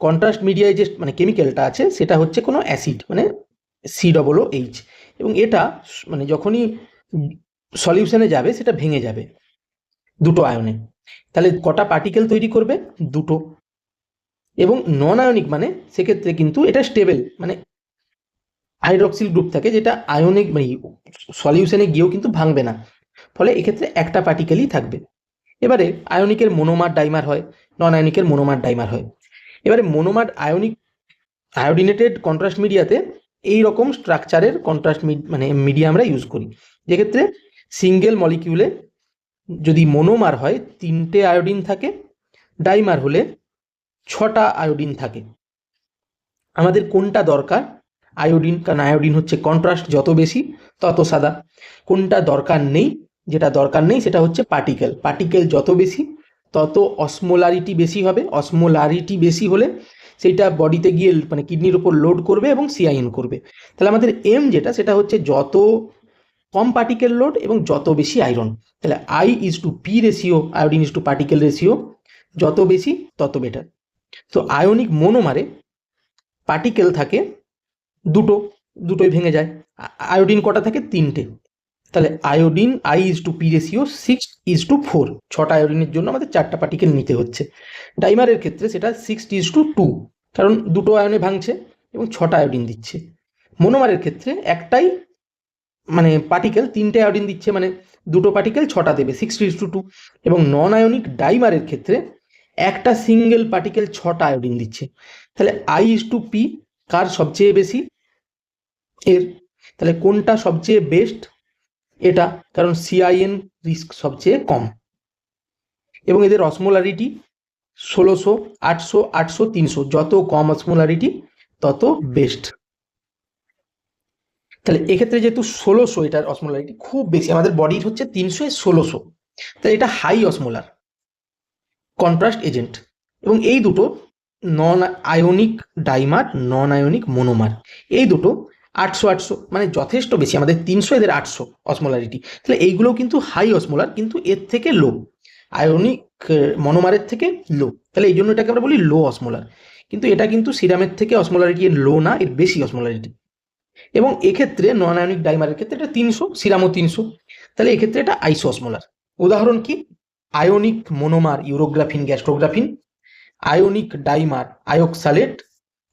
কন্ট্রাস্ট মিডিয়ায় যে মানে কেমিক্যালটা আছে সেটা হচ্ছে কোনো অ্যাসিড, মানে COOH, এবং এটা মানে যখনই সলিউশনে যাবে সেটা ভেঙে যাবে দুটো আয়নে, তাহলে কটা পার্টিকেল তৈরি করবে, দুটো। এবং নন আয়নিক মানে সেক্ষেত্রে কিন্তু এটা স্টেবল, মানে হাইড্রক্সিল গ্রুপ থাকে, যেটা আয়নিক মানে সলিউশনে গিয়েও কিন্তু ভাঙবে না, ফলে এক্ষেত্রে একটা পার্টিকেলই থাকবে। এবারে আয়নিকের মোনোমার ডাইমার হয়, নন আয়নিকের মোনোমার ডাইমার হয়। এবারে মোনোমার আয়োডিনেটেড কন্ট্রাস্ট মিডিয়াতে এই রকম স্ট্রাকচারের কন্ট্রাস্ট মানে মিডিয়া আমরা ইউজ করি, যেক্ষেত্রে সিঙ্গেল মলিকিউলে যদি মোনোমার হয় 3টে আয়োডিন থাকে, ডাইমার হলে 6টা আয়োডিন থাকে। আমাদের কোনটা দরকার, আয়োডিন, কারণ আয়োডিন হচ্ছে কন্ট্রাস্ট যত বেশি তত সাদা। কোনটা দরকার নেই, যেটা দরকার নেই সেটা হচ্ছে পার্টিকেল যত বেশি তত অসমোলারিটি বেশি হবে, অসমোলারিটি বেশি হলে সেইটা বডিতে গিয়ে মানে কিডনির উপর লোড করবে এবং সিআইএন করবে। তাহলে আমাদের এম যেটা সেটা হচ্ছে যত কম পার্টিকেল লোড এবং যত বেশি আয়রন, তাহলে I/P ratio, iodine is to particle ratio যত বেশি তত বেটার। তো আয়নিক মোনোমারে পার্টিকেল থাকে দুটোই ভেঙে যায়, আয়োডিন কটা থাকে, 3টে, তাহলে আয়োডিন I/P রেশিও 6:4, 6টা আয়োডিনের জন্য আমাদের 4টা পার্টিকেল নিতে হচ্ছে। ডাইমারের ক্ষেত্রে সেটা 6:2, কারণ দুটো আয়নে ভাঙছে এবং 6টা আয়োডিন দিচ্ছে। মোনোমারের ক্ষেত্রে একটাই মানে পার্টিকেল 3টে আয়োডিন দিচ্ছে, মানে দুটো পার্টিকেল 6টা দেবে, 6:2। এবং নন আয়নিক ডাইমারের ক্ষেত্রে একটা সিঙ্গেল পার্টিকেল 6টা আয়োডিন দিচ্ছে, তাহলে I/P কার সবচেয়ে বেশি, এর। তাহলে কোনটা সবচেয়ে বেস্ট, এটা, কারণ সিআইএন রিস্ক সবচেয়ে কম, এবং এদের অসমোলারিটি 1600, 800, 800, 300, যত কম অসমোলারিটি তত বেস্ট। তাহলে এক্ষেত্রে যেহেতু 1600 এটার অসমোলারিটি খুব বেশি, আমাদের বডির হচ্ছে 300, 1600, তাহলে এটা হাই অসমোলার কন্ট্রাস্ট এজেন্ট। এবং এই দুটো নন আয়নিক ডাইমার, নন আয়নিক মোনোমার, এই দুটো 800, মানে যথেষ্ট বেশি, আমাদের 300 এদের 800 অসমোলারিটি, তাহলে এইগুলো কিন্তু হাই অসমোলার, কিন্তু এর থেকে লো, আয়নিক মনোমারের থেকে লো, তাহলে এই জন্য এটাকে আমরা বলি লো অসমোলার। কিন্তু এটা কিন্তু সিরামের থেকে অসমোলারিটি লো না, এর বেশি অসমোলারিটি। এবং এক্ষেত্রে নন আয়নিক ডাইমারের ক্ষেত্রে এটা 300, সিরামও 300, তাহলে এক্ষেত্রে এটা আইসোঅসমোলার। উদাহরণ কি? Ionic monomer urografin gastrografin, ionic dimer ioxaglate,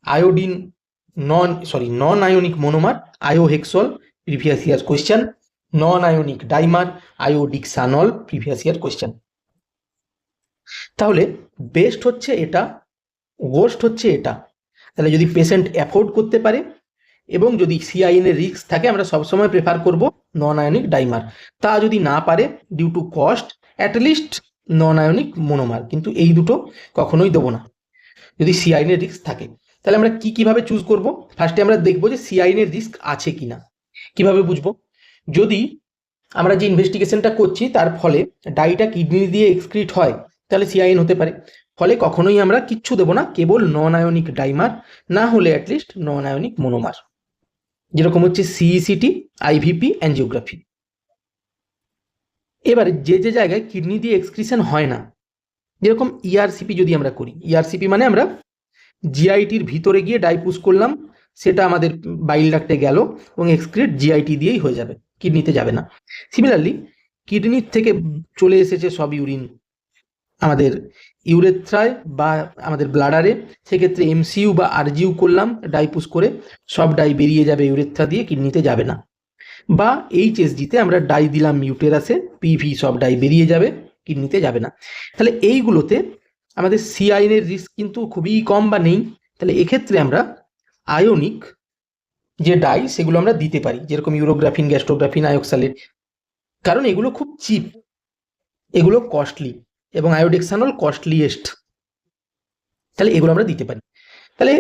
iodine non ionic monomer iohexol, previous year question, non ionic dimer iodixanol, previous year question. তাহলে বেস্ট হচ্ছে এটা, ওয়ার্স্ট হচ্ছে এটা। তাহলে যদি পেশেন্ট অ্যাফোর্ড করতে পারে এবং যদি সিআইএন এর রিস্ক থাকে, আমরা সবসময় প্রেফার করব নন আয়নিক ডাইমার। তা যদি না পারে due to cost, at least non ionic monomer, কিন্তু এই দুটো কখনোই দেবো না যদি সিআইএন এর রিস্ক থাকে। তাহলে আমরা কিভাবে চুজ করব? ফার্স্টে আমরা দেখবো যে সিআইএন এর রিস্ক আছে কিনা। কিভাবে বুঝবো? যদি আমরা যে ইনভেস্টিগেশনটা করছি তার ফলে ডাইটা কিডনি দিয়ে এক্সক্রিট হয়, তাহলে সিআইএন হতে পারে। ফলে কখনোই আমরা কিচ্ছু দেবো না, কেবল নন আয়নিক ডাইমার, না হলে অ্যাটলিস্ট নন আয়নিক মোনোমার, যেরকম হচ্ছে সিইসিটি, আইভিপি, অ্যাঞ্জিওগ্রাফি। এবারে যে যে জায়গায় কিডনি দিয়ে এক্সক্রিশন হয় না, যেরকম ইআরসিপি যদি আমরা করি, ইআরসিপি মানে আমরা জিআইটির ভিতরে গিয়ে ডাই পুশ করলাম, সেটা আমাদের বাইল ডাক্টে গেল এবং এক্সক্রিট জিআইটি দিয়েই হয়ে যাবে, কিডনিতে যাবে না। সিমিলারলি কিডনির থেকে চলে এসেছে সব ইউরিন আমাদের ইউরেথ্রায় বা আমাদের ব্লাডারে, সেক্ষেত্রে এমসিইউ বা আরজিইউ করলাম ডাই পুশ করে, সব ডাই বেরিয়ে যাবে ইউরেথ্রা দিয়ে, কিডনিতে যাবে না। বা এইচএসজিতে আমরা ডাই দিলাম ইউটেরাসে, পিভি সব ডাই বেরিয়ে যাবে, কিডনিতে যাবে না। তাহলে এইগুলোতে আমাদের সিআইএন এর রিস্ক কিন্তু খুবই কম বা নেই। তাহলে এক্ষেত্রে আমরা আয়নিক যে ডাই সেগুলো আমরা দিতে পারি, যেরকম ইউরোগ্রাফিন, গ্যাস্ট্রোগ্রাফিন, আয়োক্সালেট, কারণ এগুলো খুব চিপ, এগুলো কস্টলি এবং আয়োডেক্সানল কস্টলিয়েস্ট, তাহলে এগুলো আমরা দিতে পারি। তাহলে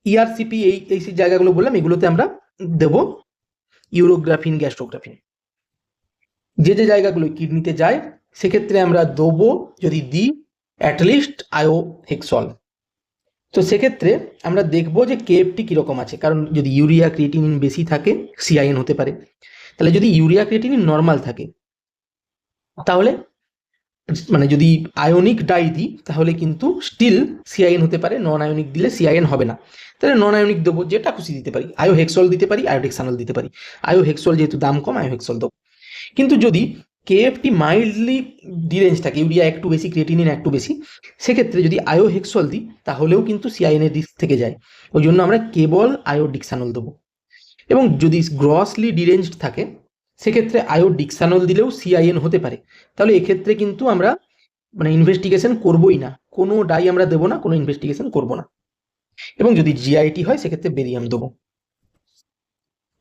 ইআরসিপি এই জায়গাগুলো বললাম, এগুলোতে আমরা দেব ইউরোগ্রাফিন, গ্যাস্ট্রোগ্রাফিন। যে যে জায়গাগুলো কিডনিতে যায় সেক্ষেত্রে আমরা দেবো, যদি দিই, অ্যাটলিস্ট আয়োহেক্সল। তো সেক্ষেত্রে আমরা দেখবো যে কেএফটি কীরকম আছে, কারণ যদি ইউরিয়া ক্রিয়েটিনিন বেশি থাকে সিআইএন হতে পারে। তাহলে যদি ইউরিয়া ক্রিয়েটিনিন নর্মাল থাকে, তাহলে মানে যদি আয়নিক ডাই দিই তাহলে কিন্তু স্টিল সিআইএন হতে পারে, নন আয়নিক দিলে সিআইএন হবে না। তাহলে নন আয়নিক দেবো, যেটা খুশি দিতে পারি, আয়োহেক্সল দিতে পারি, আয়োডেক্সানল দিতে পারি। আয়োহেক্সল যেহেতু দাম কম, আয়োহেক্সল দেবো। কিন্তু যদি কেএফটি মাইল্ডলি ডিরেঞ্জ থাকে, ইউরিয়া একটু বেশি, ক্রিয়েটিনিন একটু বেশি, সেক্ষেত্রে যদি আয়োহেক্সল দিই তাহলেও কিন্তু সিআইএন এর রিস্ক থেকে যায়, ওই জন্য আমরা কেবল আয়োডিক্সানল দেবো। এবং যদি গ্রসলি ডিরেঞ্জড থাকে সেক্ষেত্রে আয়োডিক্সানল দিলেও সিআইএন হতে পারে। তাহলে এক্ষেত্রে কিন্তু আমরা মানে ইনভেস্টিগেশন করবোই না, কোনো ডাই আমরা দেবো না, কোনো ইনভেস্টিগেশন করবো না। এবং যদি জিআইটি হয় সেক্ষেত্রে বেরিয়াম দেবো।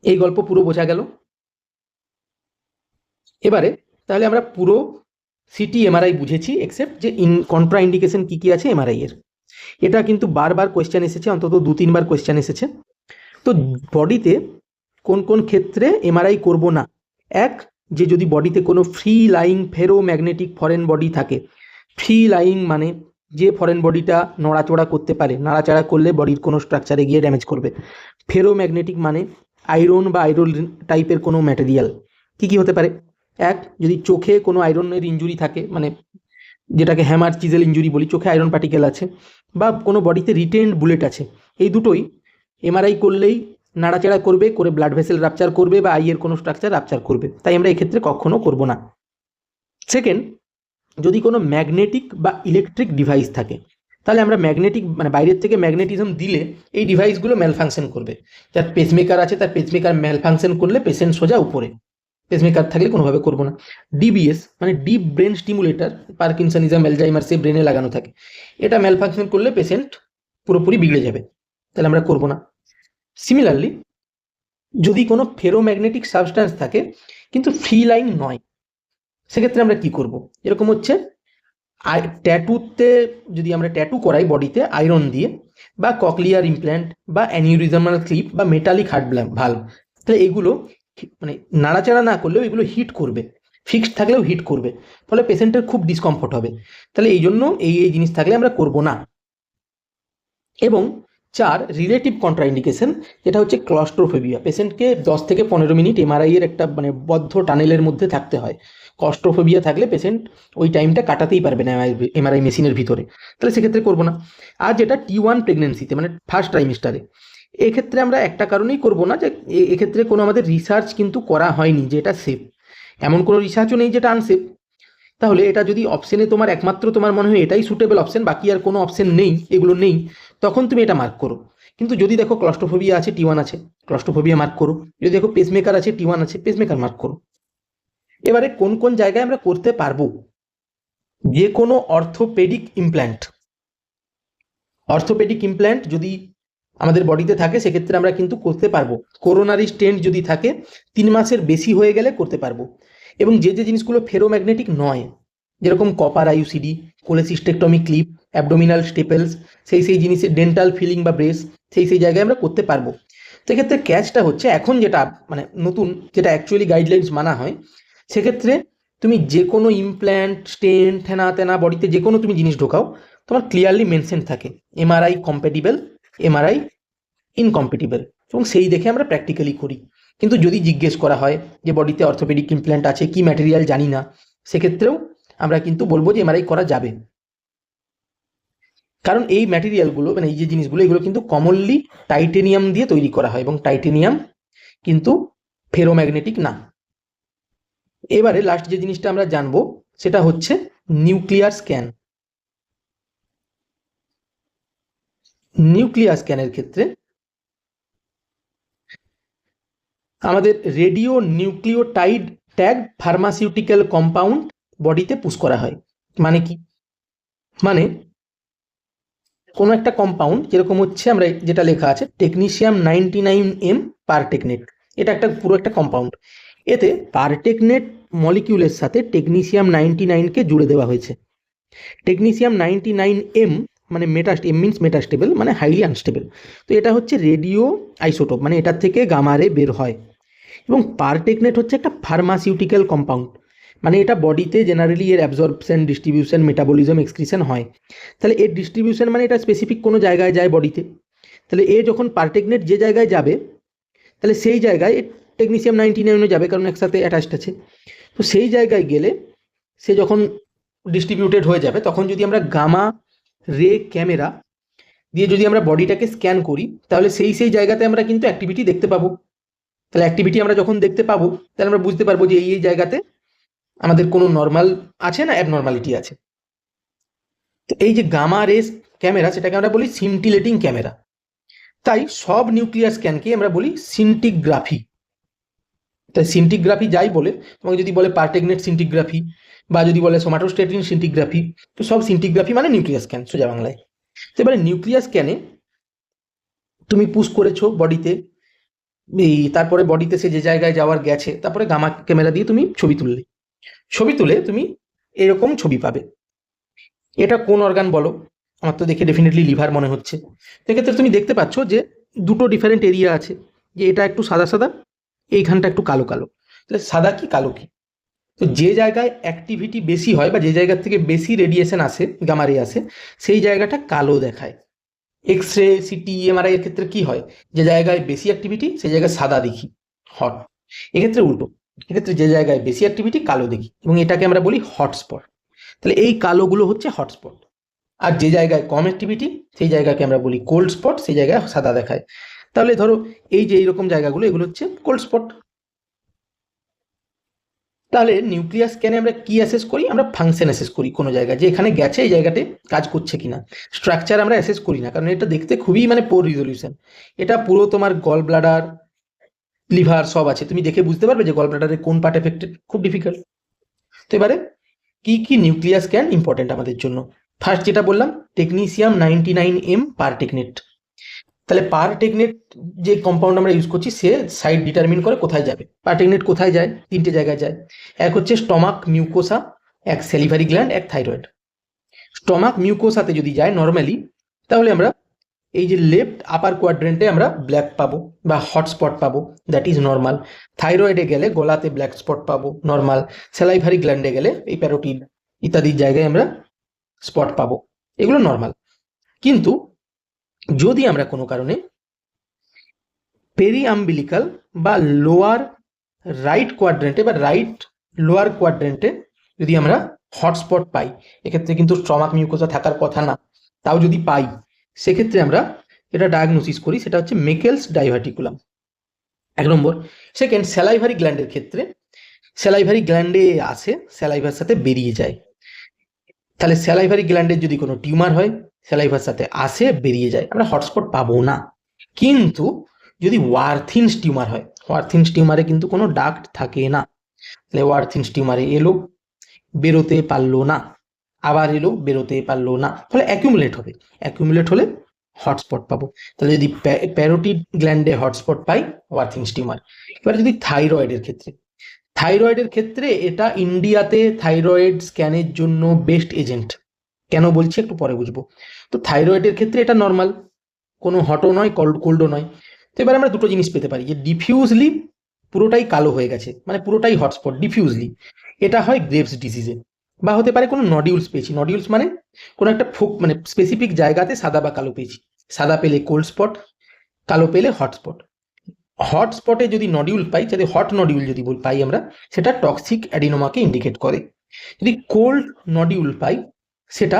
এই গল্প পুরো বোঝা গেল। এবারে তাহলে আমরা পুরো সিটি এমআরআই বুঝেছি, এক্সেপ্ট যে কন্ট্রা ইন্ডিকেশন কী কী আছে এমআরআই এর। এটা কিন্তু বারবার কোয়েশ্চেন এসেছে, অন্তত 2-3 বার কোয়েশ্চেন এসেছে। তো বডিতে কোন কোন ক্ষেত্রে এমআরআই করব না? এক, যে যদি বডিতে কোনো free lying ferromagnetic foreign body থাকে। ফ্রি লাইং মানে যে ফরেন বডিটা নড়াচড়া করতে পারে, নাড়াচাড়া করলে বডির কোনো স্ট্রাকচারে গিয়ে ড্যামেজ করবে। ফেরোম্যাগনেটিক মানে আয়রন বা আয়রন টাইপের কোনো ম্যাটেরিয়াল। কী কী হতে পারে? এক, যদি চোখে কোনো আয়রনের ইনজুরি থাকে, মানে যেটাকে হ্যামার চিজেল ইনজুরি বলি, চোখে আয়রন পার্টিকেল আছে, বা কোনো বডিতে রিটেন্ড বুলেট আছে, এই দুটোই এমআরআই করলেই নাড়াচাড়া করবে, করে ব্লাড ভেসেল রাপচার করবে বা আইয়ের কোনো স্ট্রাকচার রাপচার করবে, তাই আমরা এক্ষেত্রে কখনো করব না। সেকেন্ড, যদি কোনো ম্যাগনেটিক বা ইলেকট্রিক ডিভাইস থাকে, তাহলে আমরা ম্যাগনেটিক মানে বাইরের থেকে ম্যাগনেটিজম দিলে এই ডিভাইসগুলো ম্যালফাংশন করবে। যার পেসমেকার আছে তার পেসমেকার ম্যালফাংশন করলে পেশেন্ট সোজা উপরে, পেসমেকার থাকলে কোনোভাবে করবো না। ডিবিএস মানে ডিপ ব্রেন স্টিমুলেটর, পার্কিনসনিজম, অ্যালজাইমার্সে ব্রেনে লাগানো থাকে, এটা ম্যালফাংশন করলে পেশেন্ট পুরোপুরি বিগড়ে যাবে, তাহলে আমরা করবো না। সিমিলারলি যদি কোনো ফেরোম্যাগনেটিক সাবস্ট্যান্স থাকে কিন্তু ফ্রি লাইন নয়, সেক্ষেত্রে আমরা কি করব? এরকম হচ্ছে ট্যাটুতে যদি আমরা ট্যাটু করাই বডিতে আয়রন দিয়ে, বা ককলিয়ার ইমপ্ল্যান্ট, বা অ্যানিউরিজমাল ক্লিপ, বা মেটালিক হার্ট ভালভ, তাহলে এগুলো মানে নাড়াচাড়া না করলেও এগুলো হিট করবে, ফিক্সড থাকলেও হিট করবে, ফলে পেশেন্টের খুব ডিসকমফর্ট হবে। তাহলে এই জন্য এই জিনিস থাকলে আমরা করব না। এবং 4, রিলেটিভ কন্ট্রাইন্ডিকেশন, যেটা হচ্ছে ক্লস্ট্রোফোবিয়া। পেশেন্টকে 10 থেকে 15 মিনিট এমআরআই এর একটা মানে বদ্ধ টানেলের মধ্যে থাকতে হয়। ক্লস্ট্রোফোবিয়া থাকলে পেশেন্ট ওই টাইমটা কাটাতেই পারবে না এমআরআই মেশিনের ভিতরে, তাহলে সেক্ষেত্রে করবো না। আর যেটা T1 প্রেগনেন্সিতে মানে ফার্স্ট ট্রাইমিস্টারে, এক্ষেত্রে আমরা একটা কারণেই করব না, যে এক্ষেত্রে কোনো আমাদের রিসার্চ কিন্তু করা হয়নি যে এটা সেফ, এমন কোনো রিসার্চও নেই যেটা আনসেফ। তাহলে এটা যদি অপশনে তোমার একমাত্র তোমার মনে হয় এটাই সুটেবল অপশন, বাকি আর কোনো অপশন নেই, এগুলো নেই, তখন তুমি এটা মার্ক করো। কিন্তু যদি দেখো ক্লস্ট্রোফোবিয়া আছে, T1 আছে, ক্লস্ট্রোফোবিয়া মার্ক করো। যদি দেখো পেসমেকার আছে, T1 আছে, পেসমেকার মার্ক করো। এবারে কোন কোন জায়গায় আমরা করতে পারবো? যে কোনো অর্থোপেডিক ইমপ্ল্যান্ট যদি আমাদের বডিতে থাকে সেক্ষেত্রে আমরা কিন্তু করতে পারবো। করোনারি স্টেন্ট যদি থাকে 3 মাসের বেশি হয়ে গেলে করতে পারবো। এবং যে জিনিসগুলো ফেরোম্যাগনেটিক নয়, যেরকম copper IUCD, cholecystectomy clip, abdominal staples, সেই জিনিসের ডেন্টাল ফিলিং বা ব্রেস, সেই জায়গায় আমরা করতে পারবো। তো এক্ষেত্রে ক্যাচটা হচ্ছে, এখন যেটা মানে নতুন যেটা অ্যাকচুয়ালি গাইডলাইন্স মানা হয়, সেক্ষেত্রে তুমি যে কোনো ইমপ্ল্যান্ট, স্টেন্ট, হেনা তেনা বডিতে যে কোনো তুমি জিনিস ঢোকাও, তোমার ক্লিয়ারলি মেনশন থাকে এমআরআই কম্প্যাটিবল, এমআরআই ইনকম্প্যাটিবল, এবং সেই দেখে আমরা প্র্যাকটিক্যালি করি। কিন্তু যদি জিজ্ঞেস করা হয় যে বডিতে অর্থোপেডিক ইমপ্ল্যান্ট আছে, কি ম্যাটেরিয়াল জানি না, সেক্ষেত্রেও আমরা কিন্তু বলবো যে এমআরআই করা যাবে। কারণ এই ম্যাটেরিয়ালগুলো মানে এই যে জিনিসগুলো, এগুলো কিন্তু কমনলি টাইটেনিয়াম দিয়ে তৈরি করা হয়, এবং টাইটেনিয়াম কিন্তু ফেরোম্যাগনেটিক না। এবারে লাস্ট যে জিনিসটা আমরা জানবো সেটা হচ্ছে নিউক্লিয়ার স্ক্যান। নিউক্লিয়ার স্ক্যানের ক্ষেত্রে আমাদের radio nucleotide tag pharmaceutical compound বডিতে পুশ করা হয়। মানে কি? মানে কোনো একটা কম্পাউন্ড, যেরকম হচ্ছে আমরা যেটা লেখা আছে টেকনিশিয়াম 99M পারটেকনেট, এটা একটা পুরো একটা কম্পাউন্ড। এতে পারটেকনেট মলিকিউলের সাথে টেকনিশিয়াম 99কে জুড়ে দেওয়া হয়েছে। টেকনিশিয়াম 99M মানে এম মিনস মেটাস্টেবল, মানে হাইলি আনস্টেবল। তো এটা হচ্ছে রেডিও আইসোটোপ, মানে এটার থেকে গামা রে বের হয়। এবং পারটেকনেট হচ্ছে একটা ফার্মাসিউটিক্যাল কম্পাউন্ড, মানে এটা বডিতে জেনারেলি এর অ্যাবজর্পশন, ডিস্ট্রিবিউশন, মেটাবলিজম, এক্সক্রিশন হয়। তাহলে এর ডিস্ট্রিবিউশন মানে এটা স্পেসিফিক কোনো জায়গায় যায় বডিতে। তাহলে এ যখন পারটেকনেট যে জায়গায় যাবে, তাহলে সেই জায়গায় টেকনিশিয়াম 99ও যাবে, কারণ একসাথে অ্যাটাচড আছে। তো সেই জায়গায় গেলে সে যখন ডিস্ট্রিবিউটেড হয়ে যাবে, তখন যদি আমরা গামা রে ক্যামেরা দিয়ে যদি আমরা বডিটাকে স্ক্যান করি, তাহলে সেই জায়গাতে আমরা কিন্তু অ্যাক্টিভিটি দেখতে পাবো। তাহলে অ্যাক্টিভিটি আমরা যখন দেখতে পাবো, তাহলে আমরা বুঝতে পারবো যে এই জায়গাতে আমাদের কোনো নর্মাল আছে না অ্যাবনর্মালিটি আছে। তো এই যে গামা রেস ক্যামেরা, সেটাকে আমরা বলি সিন্টিলেটিং ক্যামেরা। তাই সব নিউক্লিয়ার স্ক্যানকে আমরা বলি সিন্টিগ্রাফি। তাই সিন্টিগ্রাফি যাই বলে, তোমাকে যদি বলে পারটেকনেট সিন্টিগ্রাফি বা যদি বলে সোমাটোস্ট্যাটিন সিন্টিগ্রাফি, তো সব সিন্টিগ্রাফি মানে নিউক্লিয়ার স্ক্যান, সোজা বাংলায়। তো এবারে নিউক্লিয়ার স্ক্যানে তুমি পুশ করেছো বডিতে, তারপরে বডিতে সে যে জায়গায় যাওয়ার গেছে, তারপরে গামা ক্যামেরা দিয়ে তুমি ছবি তুলে তুমি এরকম ছবি পাবে। এটা কোন অর্গান বলো? আমার তো দেখে ডেফিনেটলি লিভার মনে হচ্ছে। সেক্ষেত্রে তুমি দেখতে পাচ্ছ যে দুটো ডিফারেন্ট এরিয়া আছে, যে এটা একটু সাদা সাদা, এইখানটা একটু কালো কালো। তাহলে সাদা কি কালো কি? তো যে জায়গায় অ্যাক্টিভিটি বেশি হয় বা যে জায়গা থেকে বেশি রেডিয়েশন আসে, গামা রে আসে, সেই জায়গাটা কালো দেখায়। এক্স রে, সিটি, এমআরআই এর ক্ষেত্রে কি হয়? যে জায়গায় বেশি অ্যাক্টিভিটি সেই জায়গায় সাদা দেখি, হট। এক্ষেত্রে উল্টো, এক্ষেত্রে যে জায়গায় বেশি অ্যাক্টিভিটি কালো দেখি, এবং এটাকে আমরা বলি হটস্পট। তাহলে এই কালোগুলো হচ্ছে হটস্পট। আর যে জায়গায় কম অ্যাক্টিভিটি সেই জায়গাকে আমরা বলি কোল্ড স্পট, সেই জায়গায় সাদা দেখায়। তাহলে ধরো এই যে এইরকম জায়গাগুলো, এগুলো হচ্ছে কোল্ড স্পট। তাহলে নিউক্লিয়াস স্ক্যানে আমরা কি অ্যাসেস করি? আমরা ফাংশন অ্যাসেস করি কোনো জায়গায়, যে এখানে গেছে এই জায়গাতে কাজ করছে কিনা। স্ট্রাকচার আমরা অ্যাসেস করি না, কারণ এটা দেখতে খুবই মানে পোর রিজলিউশন। এটা পুরো তোমার গল ব্লাডার, লিভার সব আছে, তুমি দেখে বুঝতে পারবে যে গল ব্লাডারের কোন পার্ট এফেক্টেড, খুব ডিফিকাল্ট। তো এবারে কি নিউক্লিয়ার স্ক্যান ইম্পর্টেন্ট আমাদের জন্য? ফার্স্ট যেটা বললাম, টেকনিশিয়াম 99M পারটেকনেট। তাহলে পারটেকনেট যে কম্পাউন্ড আমরা ইউজ করছি, সে সাইড ডিটারমিন করে কোথায় যাবে। পারটেকনেট কোথায় যায়? 3টে জায়গায় যায়। এক হচ্ছে স্টমাক মিউকোসা, এক সেলিভারি গ্ল্যান্ড, এক থাইরয়েড। স্টমাক মিউকোসাতে যদি যায় নর্মালি, তাহলে আমরা এই যে লেফট আপার কোয়াড্রেন্টে আমরা ব্ল্যাক পাবো বা হটস্পট পাবো, দ্যাট ইজ নর্মাল। থাইরয়েডে গেলে গলাতে ব্ল্যাক স্পট পাবো, নর্মাল। সেলাইভারি গ্ল্যান্ডে গেলে এই প্যারোটিড ইত্যাদি জায়গায় আমরা স্পট পাবো, এগুলো নর্মাল। কিন্তু যদি আমরা কোনো কারণে পেরিআম্বিলিকাল বা লোয়ার রাইট কোয়াড্রেন্টে বা রাইট লোয়ার কোয়াড্রেন্টে যদি আমরা হটস্পট পাই, এক্ষেত্রে কিন্তু স্টমাক মিউকোসা থাকার কথা না, তাও যদি পাই, সেক্ষেত্রে আমরা এটা ডায়াগনোসিস করি সেটা হচ্ছে মেকেলস ডাইভার্টিকুলাম, 1 নম্বর। সেকেন্ড, স্যালাইভারি গ্ল্যান্ডের ক্ষেত্রে স্যালাইভারি গ্ল্যান্ডে আসে, স্যালাইভার সাথে বেরিয়ে যায়। তাহলে স্যালাইভারি গ্ল্যান্ডের যদি কোনো টিউমার হয়, স্যালাইভার সাথে আসে বেরিয়ে যায়, আমরা হটস্পট পাবো না। কিন্তু যদি ওয়ারথিনস টিউমার হয়, ওয়ারথিনস টিউমারে কিন্তু কোনো ডাক্ট থাকে না, তাহলে ওয়ারথিনস টিউমারে এলো, বেরোতে পারলো না, আবার এলো, বেরোতে পারলো না, ফলে অ্যাকিউমুলেট হবে, অ্যাকিউমুলেট হলে হটস্পট পাবো। তাহলে যদি প্যারোটিড গ্ল্যান্ডে হটস্পট পাই, ওয়ারথিনস টিউমার। এবার যদি থাইরয়েডের ক্ষেত্রে, থাইরয়েডের ক্ষেত্রে এটা ইন্ডিয়াতে থাইরয়েড স্ক্যানের জন্য বেস্ট এজেন্ট। কেন বলছি একটু পরে বুঝবো। তো থাইরয়েডের ক্ষেত্রে এটা নর্মাল, কোনো হটও নয়, কোল্ডও নয়। তো এবার আমরা দুটো জিনিস পেতে পারি, যে ডিফিউজলি পুরোটাই কালো হয়ে গেছে, মানে পুরোটাই হটস্পট ডিফিউজলি, এটা হয় গ্রেভস ডিজিজে, বা হতে পারে কোনো নডিউলস পেয়েছি। নডিউলস মানে কোনো একটা মানে স্পেসিফিক জায়গাতে সাদা বা কালো পেয়েছি, সাদা পেলে কোল্ড স্পট, কালো পেলে হটস্পট। হটস্পটে যদি নডিউল পাই, যাতে হট নডিউল যদি পাই আমরা, সেটা টক্সিক অ্যাডিনোমাকে ইন্ডিকেট করে। যদি কোল্ড নডিউল পাই, সেটা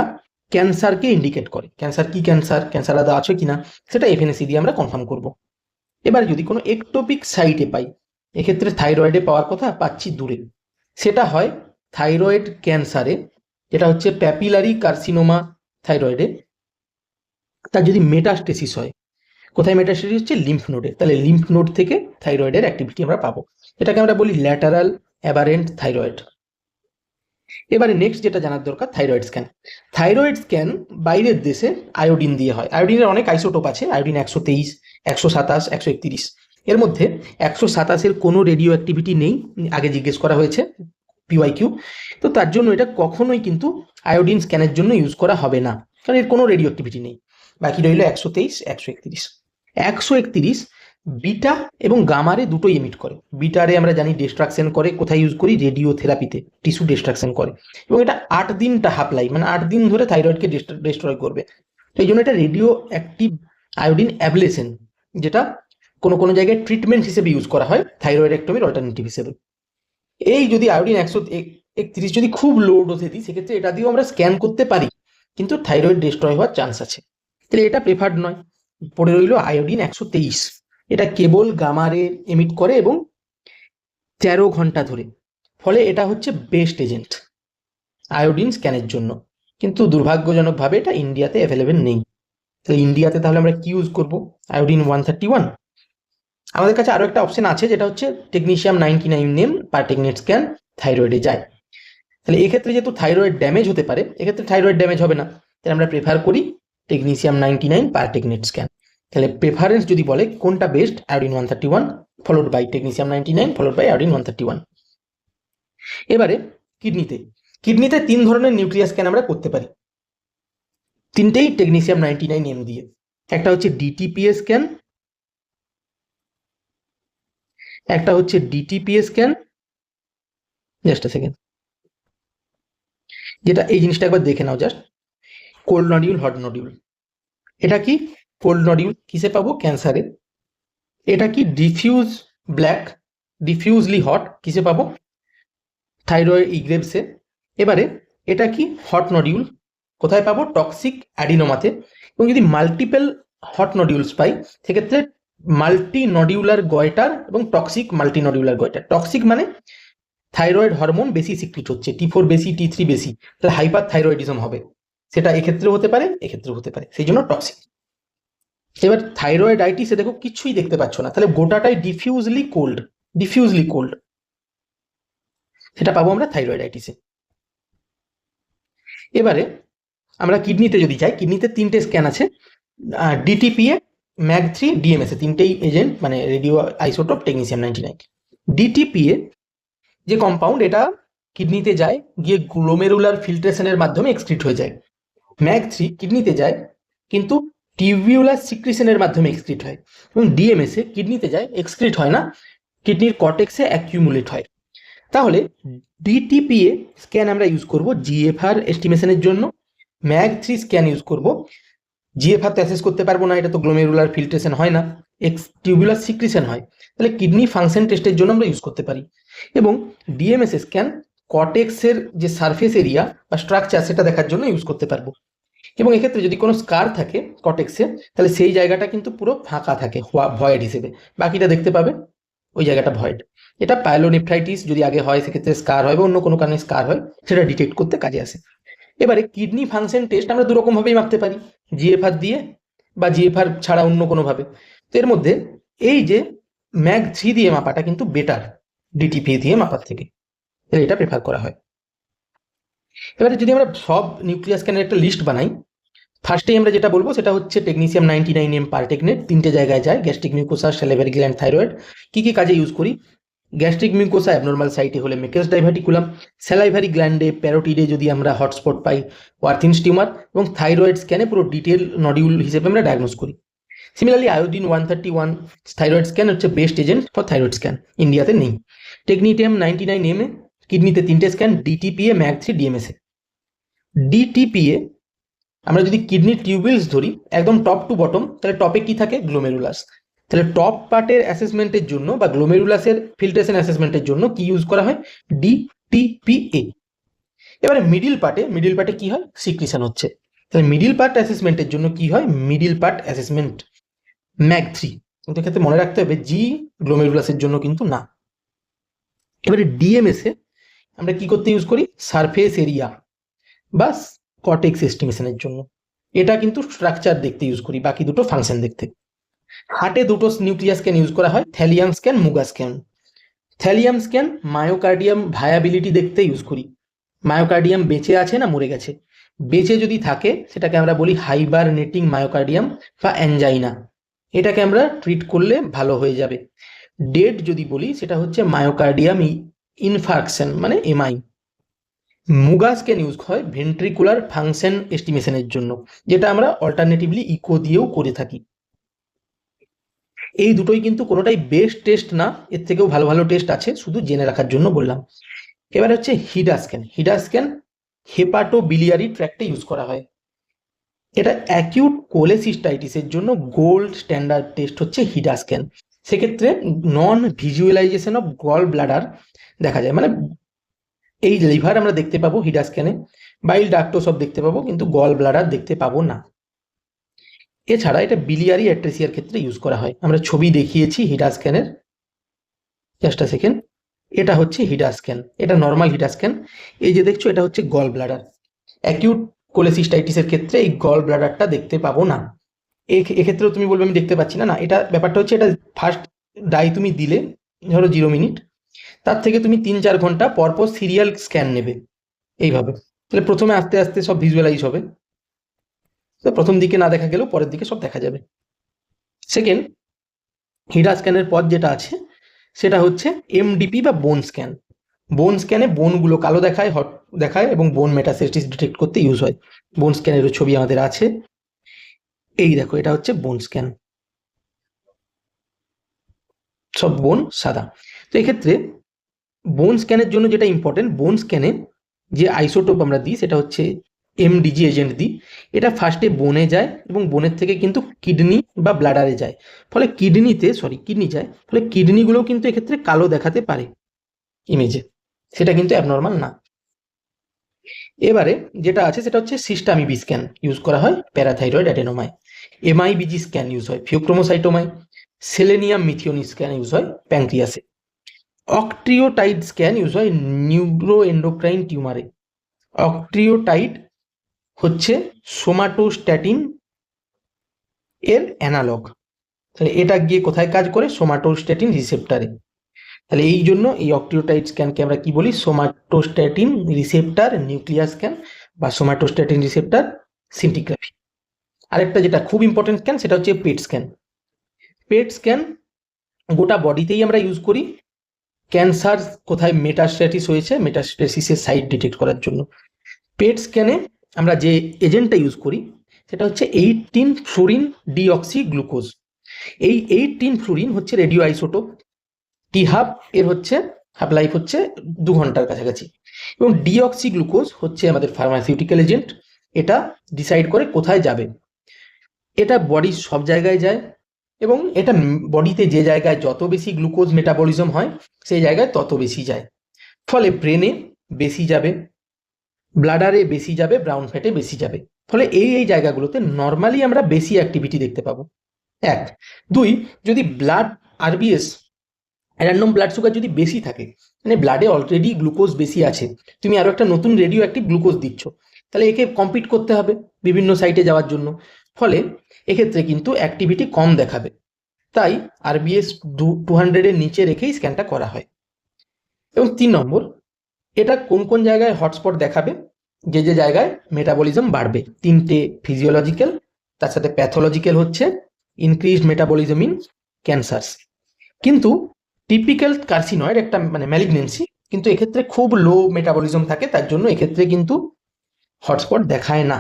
ক্যান্সারকে ইন্ডিকেট করে। ক্যান্সার কি ক্যান্সার, ক্যান্সার আদা আছে কিনা, সেটা এফএনএসি দিয়ে আমরা কনফার্ম করব। এবার যদি কোনো একটোপিক সাইটে পাই, এক্ষেত্রে থাইরয়েডে পাওয়ার কথা, পাচ্ছি দূরে, সেটা হয় থাইরয়েড ক্যান্সারে, যেটা হচ্ছে প্যাপিলারি কার্সিনোমা থাইরয়েডে। তার যদি মেটাস্টেসিস হয়, কোথায় মেটাস্টেসিস হচ্ছে, লিম্ফ নোডে, তাহলে লিম্ফ নোড থেকে থাইরয়েডের অ্যাক্টিভিটি আমরা পাবো। এটাকে আমরা বলি ল্যাটারাল অ্যাবারেন্ট থাইরয়েড। এবারে নেক্সট যেটা জানার দরকার, থাইরয়েড স্ক্যান। থাইরয়েড স্ক্যান বাইরের দেশে আয়োডিন দিয়ে হয়। আয়োডিনের অনেক আইসোটোপ আছে, আয়োডিন 123, 127, 131। এর মধ্যে 127-এর কোনো রেডিও অ্যাক্টিভিটি নেই, আগে জিজ্ঞেস করা হয়েছে পিওয়াইকিউ। তো তার জন্য এটা কখনোই কিন্তু আয়োডিন স্ক্যানের জন্য ইউজ করা হবে না, কারণ এর কোনো রেডিও অ্যাক্টিভিটি নেই। বাকি রইল 123, 131। 131 বিটা এবং গামারে দুটোই এমিট করে। বিটারে আমরা জানি ডিস্ট্রাকশন করে, কোথায় ইউজ করি, রেডিও থেরাপিতে, টিস্যু ডিস্ট্রাকশন করে, এবং এটা 8 দিনটা হাফ লাইফ, মানে 8 দিন ধরে থাইরয়েডকে ডিস্ট্রয় করবে। তো এই জন্য এটা রেডিও অ্যাক্টিভ আয়োডিন অ্যাবলেশন, যেটা কোনো কোনো জায়গায় ট্রিটমেন্ট হিসেবে ইউজ করা হয় থাইরয়েডেক্টমির অল্টারনেটিভ হিসেবে। এই যদি আয়োডিন 131 যদি খুব লো ডোজে দিই, সেক্ষেত্রে এটা দিয়েও আমরা স্ক্যান করতে পারি, কিন্তু থাইরয়েড ডিস্ট্রয় হওয়ার চান্স আছে, তাহলে এটা প্রেফার্ড নয়। পড়ে রইল আয়োডিন 123, এটা কেবল গামারে এমিট করে এবং 13 ঘন্টা ধরে, ফলে এটা হচ্ছে বেস্ট এজেন্ট আয়োডিন স্ক্যানের জন্য। কিন্তু দুর্ভাগ্যজনকভাবে এটা ইন্ডিয়াতে অ্যাভেলেবেল নেই। তাহলে ইন্ডিয়াতে তাহলে আমরা কি ইউজ করব, আয়োডিন 131। আমাদের কাছে আরো একটা অপশন আছে, যেটা হচ্ছে টেকনিশিয়াম 99 নেম পার টেকনেট স্ক্যান থাইরয়েডে যায়। তাহলে এক্ষেত্রে যেহেতু থাইরয়েড ড্যামেজ হতে পারে, এক্ষেত্রে থাইরয়েড ড্যামেজ হবে না, তাহলে আমরা প্রেফার করি টেকনিশিয়াম 99 পার টেকনেট স্ক্যান। তাহলে প্রেফারেন্স যদি বলে কোনটা best, iodine 131 followed by technetium 99 followed by iodine 131। এবারে কিডনিতে 3 ধরনের নিউক্লিয়াস স্ক্যান আমরা করতে পারি, তিনটেই টেকনিশিয়াম 99 এম দিয়ে। একটা হচ্ছে ডিটিপিএস স্ক্যান, একটা হচ্ছে DTPS scan, just a second, যেটা এই জিনিসটা একবার দেখে নাও just, cold nodule, hot nodule. এটা কি কোল্ড নডিউল, কিসে পাবো, ক্যান্সারে। এটা কি ডিফিউজ ব্ল্যাক, ডিফিউজলি হট, কিসে পাবো, থাইরয়েড ইগ্রেভসে। এবারে এটা কি হট নডিউল, কোথায় পাবো, টক্সিক অ্যাডিনোমাতে। এবং যদি মাল্টিপল হট নডিউলস পাই, সেক্ষেত্রে মাল্টি নডিউলার গয়টার এবং টক্সিক মাল্টি নডিউলার গয়টার। টক্সিক মানে থাইরয়েড হরমোন বেশি সিক্রিট হচ্ছে, T4 বেশি, T3 বেশি, তাহলে হাইপার থাইরয়েডিজম হবে, সেটা এক্ষেত্রেও হতে পারে, এক্ষেত্রেও হতে পারে, সেই জন্য টক্সিক। এবার থাইরয়েডাইটিসে দেখো কিছুই দেখতে পাচ্ছ না, তাহলে গোটাটাই ডিফিউজলি কোল্ড, ডিফিউজলি কোল্ড, সেটা পাবো আমরা থাইরয়েডাইটিসে। এবারে আমরা কিডনিতে যদি যাই, কিডনিতে 3টে স্ক্যান আছে, ডিটিপিএ, ম্যাগ3, ডিএমএসএ, তিনটেই এজেন্ট, মানে রেডিও আইসোটোপ টেকনিশিয়াম 99। ডিটিপিএ যে কম্পাউন্ড, এটা কিডনিতে যায়, গিয়ে গ্লোমেরুলার ফিল্ট্রেশনের মাধ্যমে এক্সক্রিট হয়ে যায়। ম্যাগ3 কিডনিতে যায়, কিন্তু টিউবিউলার সিক্রিশনের মাধ্যমে এক্সক্রিট হয়। এবং ডিএমএসএ কিডনিতে যায়, এক্সক্রিট হয় না, কিডনির কর্টেক্সে অ্যাকিউমুলেট হয়। তাহলে ডিটিপিএ স্ক্যান আমরা ইউজ করব জিএফআর এস্টিমেশনের জন্য, ম্যাগ3 স্ক্যান ইউজ করব, জিএফআর তো অ্যাসেস করতে পারবো না, এটা তো গ্লোমেরুলার ফিল্ট্রেশন হয় না, টিউবুলার সিক্রিশন হয়, তাহলে কিডনি ফাংশন টেস্টের জন্য আমরা ইউজ করতে পারি। এবং ডিএমএস স্ক্যান কর্টেক্সের যে সারফেস এরিয়া বা স্ট্রাকচার, সেটা দেখার জন্য ইউজ করতে পারবো। এবং এক্ষেত্রে যদি কোনো স্কার থাকে কটেক্সে, তাহলে সেই জায়গাটা কিন্তু পুরো ফাঁকা থাকে ভয়েড হিসেবে, বাকিটা দেখতে পাবে ওই জায়গাটা ভয়েড। এটা পাইলোনেফ্রাইটিস যদি আগে হয় সেক্ষেত্রে স্কার হয় বা অন্য কোনো কারণে স্কার হয়, সেটা ডিটেক্ট করতে কাজে আসে। এবারে কিডনি ফাংশন টেস্ট আমরা দুরকম ভাবেই মাপতে পারি, জিএফআর দিয়ে বা জিএফআর ছাড়া অন্য কোনোভাবে। তো এর মধ্যে এই যে ম্যাগ-3 দিয়ে মাপাটা কিন্তু বেটার ডিটিপি দিয়ে মাপার থেকে, এটা প্রেফার করা হয়। এবারে যদি আমরা সব নিউক্লিয়াস স্ক্যানের একটা লিস্ট বানাই, ফার্স্টেই আমরা যেটা বলবো সেটা হচ্ছে টেকনিসিয়াম 99M পার টেকনেট, 3টে জায়গায় যায়, gastric mucosa, salivary gland, thyroid. কি কি কাজে ইউজ করি? গ্যাস্ট্রিক মিউকোসা অ্যাবনর্মাল সাইটে হলে মেকেলস ডাইভার্টিকুলাম, স্যালাইভারি গ্ল্যান্ডে প্যারোটিডে যদি আমরা হটস্পট পাই ওয়ার্থিনস টিউমার, এবং থাইরয়েড স্ক্যানে পুরো ডিটেল নডিউল হিসেবে আমরা ডায়াগনোস করি। সিমিলারলি আয়োডিন 131 থাইরয়েড স্ক্যান হচ্ছে best agent for thyroid scan, ইন্ডিয়াতে নেই। টেকনিটিয়াম 99M এ কিডনিতে 3টে স্ক্যান, ডিটিপিএ, ম্যাগ-3, ডিএমএসএ। ডিটিপিএ আমরা যদি কিডনি টিউবিলস ধরি একদম টপ টু বটম, তাহলে টপে কি থাকে? গ্লোমেরুলাস। তাহলে টপ পার্টের অ্যাসেসমেন্টের জন্য বা গ্লোমেরুলাসের ফিল্ট্রেশন অ্যাসেসমেন্টের জন্য কি ইউজ করা হয়? ডিটিপিএ। এবারে মিডিল পার্টে কি হয়? সিক্রিশন হচ্ছে, তাহলে মিডিল পার্ট অ্যাসেসমেন্টের জন্য কি হয়? মিডিল পার্ট অ্যাসেসমেন্ট, ম্যাগ-3। কিন্তু এক্ষেত্রে মনে রাখতে হবে জি গ্লোমেরুলাসের জন্য কিন্তু না। এবারে ডিএমএসএ আমরা কি করতে ইউজ করি? সারফেস এরিয়া বা কর্টেক্স এস্টিমেশনের জন্য। এটা কিন্তু স্ট্রাকচার দেখতে ইউজ করি, বাকি দুটো ফাংশন দেখতে। হার্টে দুটো নিউক্লিয়াস স্ক্যান ইউজ করা হয়, thallium scan, muga scan. Thallium scan myocardium viability দেখতে ইউজ করি, মায়োকার্ডিয়াম বেঁচে আছে না মরে গেছে। বেঁচে যদি থাকে সেটাকে আমরা বলি হাইবারনেটিং মায়োকার্ডিয়াম বা অ্যাঞ্জাইনা, এটাকে আমরা ট্রিট করলে ভালো হয়ে যাবে। ডেড যদি বলি সেটা হচ্ছে মায়োকার্ডিয়াম ইনফার্কশন মানে এমআই। মুগা স্ক্যান ইউজ হয় ভেন্ট্রিকুলার ফাংশন এস্টিমেশনের জন্য, যেটা আমরা অল্টারনেটিভলি ইকো দিয়েও করে থাকি। এই দুটোই কিন্তু কোনোটাই বেস্ট টেস্ট না, এর থেকেও ভালো ভালো টেস্ট আছে, শুধু জেনে রাখার জন্য বললাম। এবার হচ্ছে হিডা স্ক্যান হেপাটো বিলিয়ারি ট্র্যাক্টে ইউজ করা হয়। এটা অ্যাকিউট কোলেসিস্টাইটিসের জন্য গোল্ড স্ট্যান্ডার্ড টেস্ট হচ্ছে হিডা স্ক্যান। সেক্ষেত্রে নন ভিজুয়ালাইজেশন অফ গল ব্লাডার দেখা যায়, মানে এই লিভার আমরা দেখতে পাবো হিডা স্ক্যানে, বাইল ডাক্টো সব দেখতে পাবো, কিন্তু গল ব্লাডার দেখতে পাবো না। এছাড়া এটা বিলিয়ারি অ্যাট্রেসিয়ার ক্ষেত্রে ইউজ করা হয়, আমরা ছবি দেখিয়েছি হিডা স্ক্যানের, জাস্ট আ সেকেন্ড। এটা হচ্ছে হিডা স্ক্যান, এটা নর্মাল হিডা স্ক্যান। এই যে দেখছো এটা হচ্ছে গল ব্লাডার। অ্যাকিউট কোলেসিস্টাইটিসের ক্ষেত্রে এই গল ব্লাডারটা দেখতে পাবো না। এক্ষেত্রেও তুমি বলবে আমি দেখতে পাচ্ছি না, না, এটা ব্যাপারটা হচ্ছে এটা ফার্স্ট ডাই তুমি দিলে ধরো 0 মিনিট, তার থেকে তুমি 3-4 ঘন্টা পরপর সিরিয়াল স্ক্যান নেবে এইভাবে, তাহলে প্রথমে আস্তে আস্তে সব ভিজুয়ালাইজ হবে, তো প্রথম দিকে না দেখা গেলেও পরের দিকে সব দেখা যাবে। সেকেন্ড হিডা স্ক্যানের পর যেটা আছে সেটা হচ্ছে এমডিপি বা বোন স্ক্যান। বোন স্ক্যানে বোনগুলো কালো দেখায় এবং বোন মেটাসিস্টিস ডিটেক্ট করতে ইউজ হয়। বোন স্ক্যানেরও ছবি আমাদের আছে, এই দেখো এটা হচ্ছে বোন স্ক্যান, সব বোন সাদা। তো এক্ষেত্রে বোন স্ক্যানের জন্য যেটা ইম্পর্টেন্ট, বোন স্ক্যানে যে আইসোটোপ আমরা দিই সেটা হচ্ছে এমডিজি এজেন্ট দিই। এটা ফার্স্টে বোনে যায় এবং বোনের থেকে কিন্তু কিডনি বা ব্লাডারে যায়, ফলে কিডনি যায়, ফলে কিডনিগুলোও কিন্তু এক্ষেত্রে কালো দেখাতে পারে ইমেজে, সেটা কিন্তু অ্যাবনর্মাল না। এবারে যেটা আছে সেটা হচ্ছে সিস্টামিবি স্ক্যান ইউজ করা হয় প্যারাথাইরয়েড অ্যাডেনোমায়, এমআইবিজি স্ক্যান ইউজ হয় ফিওক্রোমোসাইটোমায়, সেলেনিয়াম মিথিওনিন স্ক্যান ইউজ হয় প্যাঙ্ক্রিয়াসে, অক্ট্রিওটাইড স্ক্যান ইউজ হয় নিউরোএন্ডোক্রাইন টিউমারে। অক্ট্রিওটাইড হচ্ছে সোমাটোস্ট্যাটিন এর অ্যানালগ, তাহলে এটা গিয়ে কোথায় কাজ করে? সোমাটোস্ট্যাটিন রিসেপ্টারে। তাহলে এই জন্য এই অক্টিওটাইড স্ক্যানকে আমরা কি বলি? সোমাটোস্ট্যাটিন রিসেপ্টার নিউক্লিয়াস স্ক্যান বা সোমাটোস্ট্যাটিন রিসেপ্টার সিন্টিগ্রাফি। আরেকটা যেটা খুব ইম্পর্টেন্ট স্ক্যান সেটা হচ্ছে পেট স্ক্যান। পেট স্ক্যান গোটা বডিতেই আমরা ইউজ করি, ক্যান্সার কোথায় মেটাস্ট্যাটিস হয়েছে মেটাস্ট্যাটিসের সাইট ডিটেক্ট করার জন্য। পেট স্ক্যানে আমরা যে এজেন্টটা ইউজ করি সেটা হচ্ছে 18 ফ্লুরিন ডিঅক্সি গ্লুকোজ। এই 18 ফ্লুরিন হচ্ছে রেডিও আইসোটোপ, টি হাফ এর হচ্ছে হাফ লাইফ হচ্ছে 2 ঘন্টার কাছাকাছি, এবং ডিঅক্সি গ্লুকোজ হচ্ছে আমাদের ফার্মাসিউটিক্যাল এজেন্ট, এটা ডিসাইড করে কোথায় যাবে। এটা বডির সব জায়গায় যায় এবং এটা বডিতে যে জায়গায় যত বেশি গ্লুকোজ মেটাবলিজম হয় সেই জায়গায় তত বেশি যায়, ফলে ব্রেনে বেশি যাবে, ব্লাডারে বেশি যাবে, ব্রাউন ফ্যাটে বেশি যাবে, ফলে এই জায়গাগুলোতে নর্মালি আমরা বেশি অ্যাক্টিভিটি দেখতে পাবো। 1 2 যদি blood RBS random blood sugar যদি বেশি থাকে, মানে ব্লাডে অলরেডি গ্লুকোজ বেশি আছে, তুমি আরো একটা নতুন রেডিও অ্যাক্টিভ গ্লুকোজ দিচ্ছ, তাহলে একে কম্পিট করতে হবে বিভিন্ন সাইটে যাওয়ার জন্য, ফলে এক্ষেত্রে কিন্তু অ্যাক্টিভিটি কম দেখাবে। তাই আরবিএস 200 এর নিচে রেখেই স্ক্যানটা করা হয়। এবং 3 নম্বর, এটা কোন কোন জায়গায় হটস্পট দেখাবে, যে জায়গায় মেটাবলিজম বাড়বে। 3টে ফিজিওলজিক্যাল, তার সাথে প্যাথোলজিক্যাল হচ্ছে ইনক্রিজড মেটাবলিজম ইন ক্যান্সার্স। কিন্তু টিপিক্যাল কার্সিনয়েড একটা মানে ম্যালিগনেন্সি, কিন্তু এক্ষেত্রে খুব লো মেটাবলিজম থাকে, তার জন্য এক্ষেত্রে কিন্তু হটস্পট দেখায় না।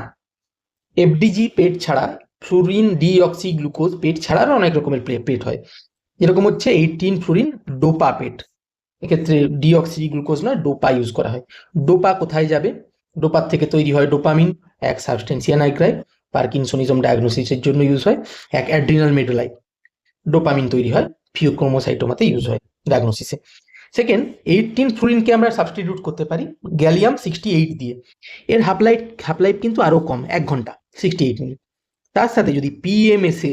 এফডিজি পেট ছাড়া, ফ্লুরিন ডিঅক্সি গ্লুকোজ পেট ছাড়া আরও অনেক রকমের পেট হয়, যেরকম হচ্ছে 18 ফ্লুরিন ডোপা পেট, এক্ষেত্রে ডিঅক্সি গ্লুকোজ নয় ডোপা ইউজ করা হয়। ডোপা কোথায় যাবে? ডোপার থেকে তৈরি হয় ডোপামিন, এক সাবস্টেন্সিয়া নাইগ্রায়, পার্কিনসনিজম ডায়াগনোসিসের জন্য ইউজ হয়। এক অ্যাড্রিনাল মেডুলাই, ডোপামিন তৈরি হয়, ফিওক্রোমোসাইটোমাতে ইউজ হয় ডায়াগনোসিসে। সেকেন্ড, 18 ফ্লুরিনকে আমরা সাবস্টিটিউট করতে পারি গ্যালিয়াম 68 দিয়ে, এর হাফ লাইফ কিন্তু আরও কম, 1 ঘন্টা, 68 মিনিট। তার সাথে যদি পিএমএসএ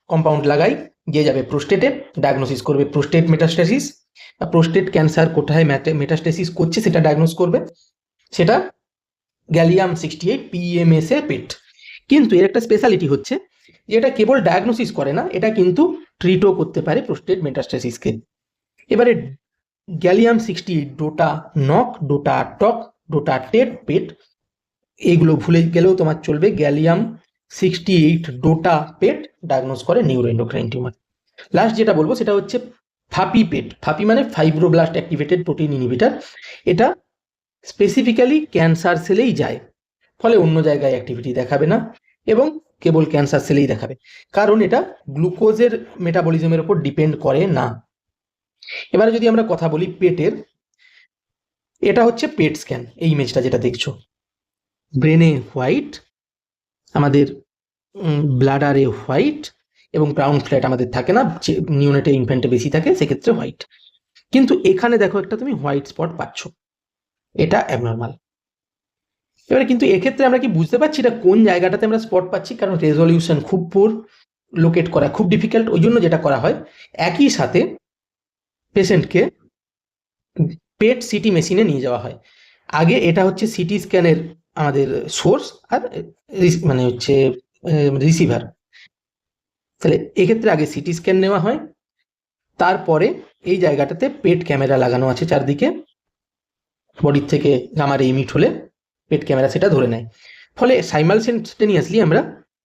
কম্পাউন্ড লাগাই, যে যাবে প্রোস্টেটে, ডায়াগনোসিস করবে প্রোস্টেট মেটাস্টাসিস, প্রোস্টেট ক্যান্সার কোথায় মেটাস্টাসিস করছে সেটা ডায়াগনোস করবে, সেটা গ্যালিয়াম 68 পিএমএসএ পেট। কিন্তু এর একটা স্পেশালিটি হচ্ছে যে এটা কেবল ডায়াগনোসিস করে না, এটা কিন্তু ট্রিটও করতে পারে প্রোস্টেট মেটাস্টাসিসকে। এবারে গ্যালিয়াম 68 ডোটা নক, ডোটা টক, ডোটা টেট পেট, এগুলো ভুলে গেলেও তোমার চলবে। গ্যালিয়াম 68 ডোটা পেট ডায়াগনোস করে নিউরোএন্ডোক্রাইন টিউমার। লাস্ট যেটা বলবো সেটা হচ্ছে ফাপি পেট। ফাপি মানে ফাইব্রোব্লাস্ট অ্যাক্টিভেটেড প্রোটিন ইনহিবিটর, এটা স্পেসিফিক্যালি ক্যান্সার সেলেই যায়, ফলে অন্য জায়গায় অ্যাক্টিভিটি দেখাবে না এবং কেবল ক্যান্সার সেলেই দেখাবে, কারণ এটা গ্লুকোজের মেটাবলিজমের উপর ডিপেন্ড করে না। এবারে যদি আমরা কথা বলি পেটের, এটা হচ্ছে পেট স্ক্যান। এই ইমেজটা যেটা দেখছো, ব্রেনে হোয়াইট, আমাদের ব্লাডারে হোয়াইট এবং ব্রাউন ফ্ল্যাট আমাদের থাকে না, নিউনেটে ইনফ্যান্টে বেশি থাকে, সেক্ষেত্রে হোয়াইট। কিন্তু এখানে দেখো একটা তুমি হোয়াইট স্পট পাচ্ছ, এটা অ্যাবনর্মাল। এবারে কিন্তু এক্ষেত্রে আমরা কি বুঝতে পারছি এটা কোন জায়গাটাতে আমরা স্পট পাচ্ছি, কারণ রেজলিউশন খুব পুর, লোকেট করা খুব ডিফিকাল্ট। ওই জন্য যেটা করা হয়, একই সাথে পেশেন্টকে পেট সিটি মেশিনে নিয়ে যাওয়া হয়। আগে এটা হচ্ছে সিটি স্ক্যানের আমাদের সোর্স আর মানে হচ্ছে রিসিভার। তাহলে এক্ষেত্রে আগে সিটি স্ক্যান নেওয়া হয়, তারপরে এই জায়গাটাতে পেট ক্যামেরা লাগানো আছে চারদিকে, বডির থেকে গামা রে ইমিট হলে পেট ক্যামেরা সেটা ধরে নেয়। ফলে সাইমালটেনিয়াসলি আমরা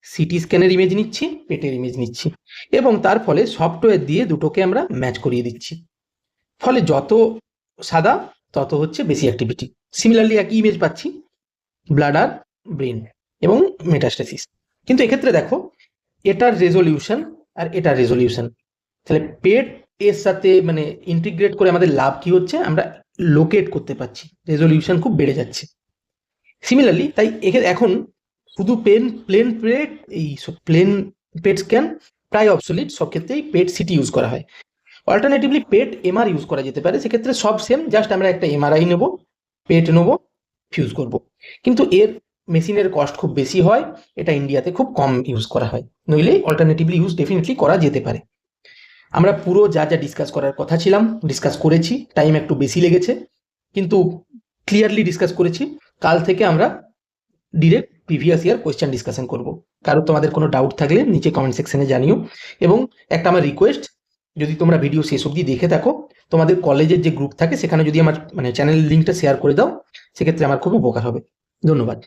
সিটি স্ক্যানের ইমেজ নিচ্ছি, পেটের ইমেজ নিচ্ছি, এবং তার ফলে সফটওয়্যার দিয়ে দুটোকে আমরা ম্যাচ করিয়ে দিচ্ছি। ফলে যত সাদা তত হচ্ছে বেশি অ্যাক্টিভিটি। সিমিলারলি একই ইমেজ পাচ্ছি ব্লাডার, ব্রেন এবং মেটাস্টাসিস। কিন্তু এক্ষেত্রে দেখো এটার রেজলিউশন আর এটার রেজলিউশন, তাহলে পেট এর সাথে মানে ইন্টিগ্রেট করে আমাদের লাভ কি হচ্ছে, আমরা লোকেট করতে পারছি, রেজলিউশন খুব বেড়ে যাচ্ছে। সিমিলারলি তাই এখন শুধু প্লেন পেট স্ক্যান প্রায় অবসলিট, সব ক্ষেত্রেই পেট সিটি ইউজ করা হয়। অল্টারনেটিভলি পেট এমআর ইউজ করা যেতে পারে, সেক্ষেত্রে সব সেম, জাস্ট আমরা একটা এমআরআই নেবো, পেট নেবো, ফিউজ করব। কিন্তু এর মেশিনের কস্ট খুব বেশি হয়, এটা ইন্ডিয়াতে খুব কম ইউজ করা হয়, নইলে অল্টারনেটিভলি ইউজ ডেফিনেটলি করা যেতে পারে। আমরা পুরো যা ডিসকাস করার কথা ছিলাম ডিসকাস করেছি, টাইম একটু বেশি লেগেছে, কিন্তু ক্লিয়ারলি ডিসকাস করেছি। কাল থেকে আমরা direct previous year question discussion করব। কারো তোমাদের কোনো ডাউট থাকলে নিচে কমেন্ট সেকশনে জানিও। এবং একটা আমার রিকোয়েস্ট, যদি তোমরা ভিডিও শেষ অবধি দেখে থাকো, তোমাদের কলেজের যে গ্রুপ থাকে সেখানে যদি আমার মানে চ্যানেল লিঙ্কটা শেয়ার করে দাও, সেক্ষেত্রে আমার খুব উপকার হবে। ধন্যবাদ।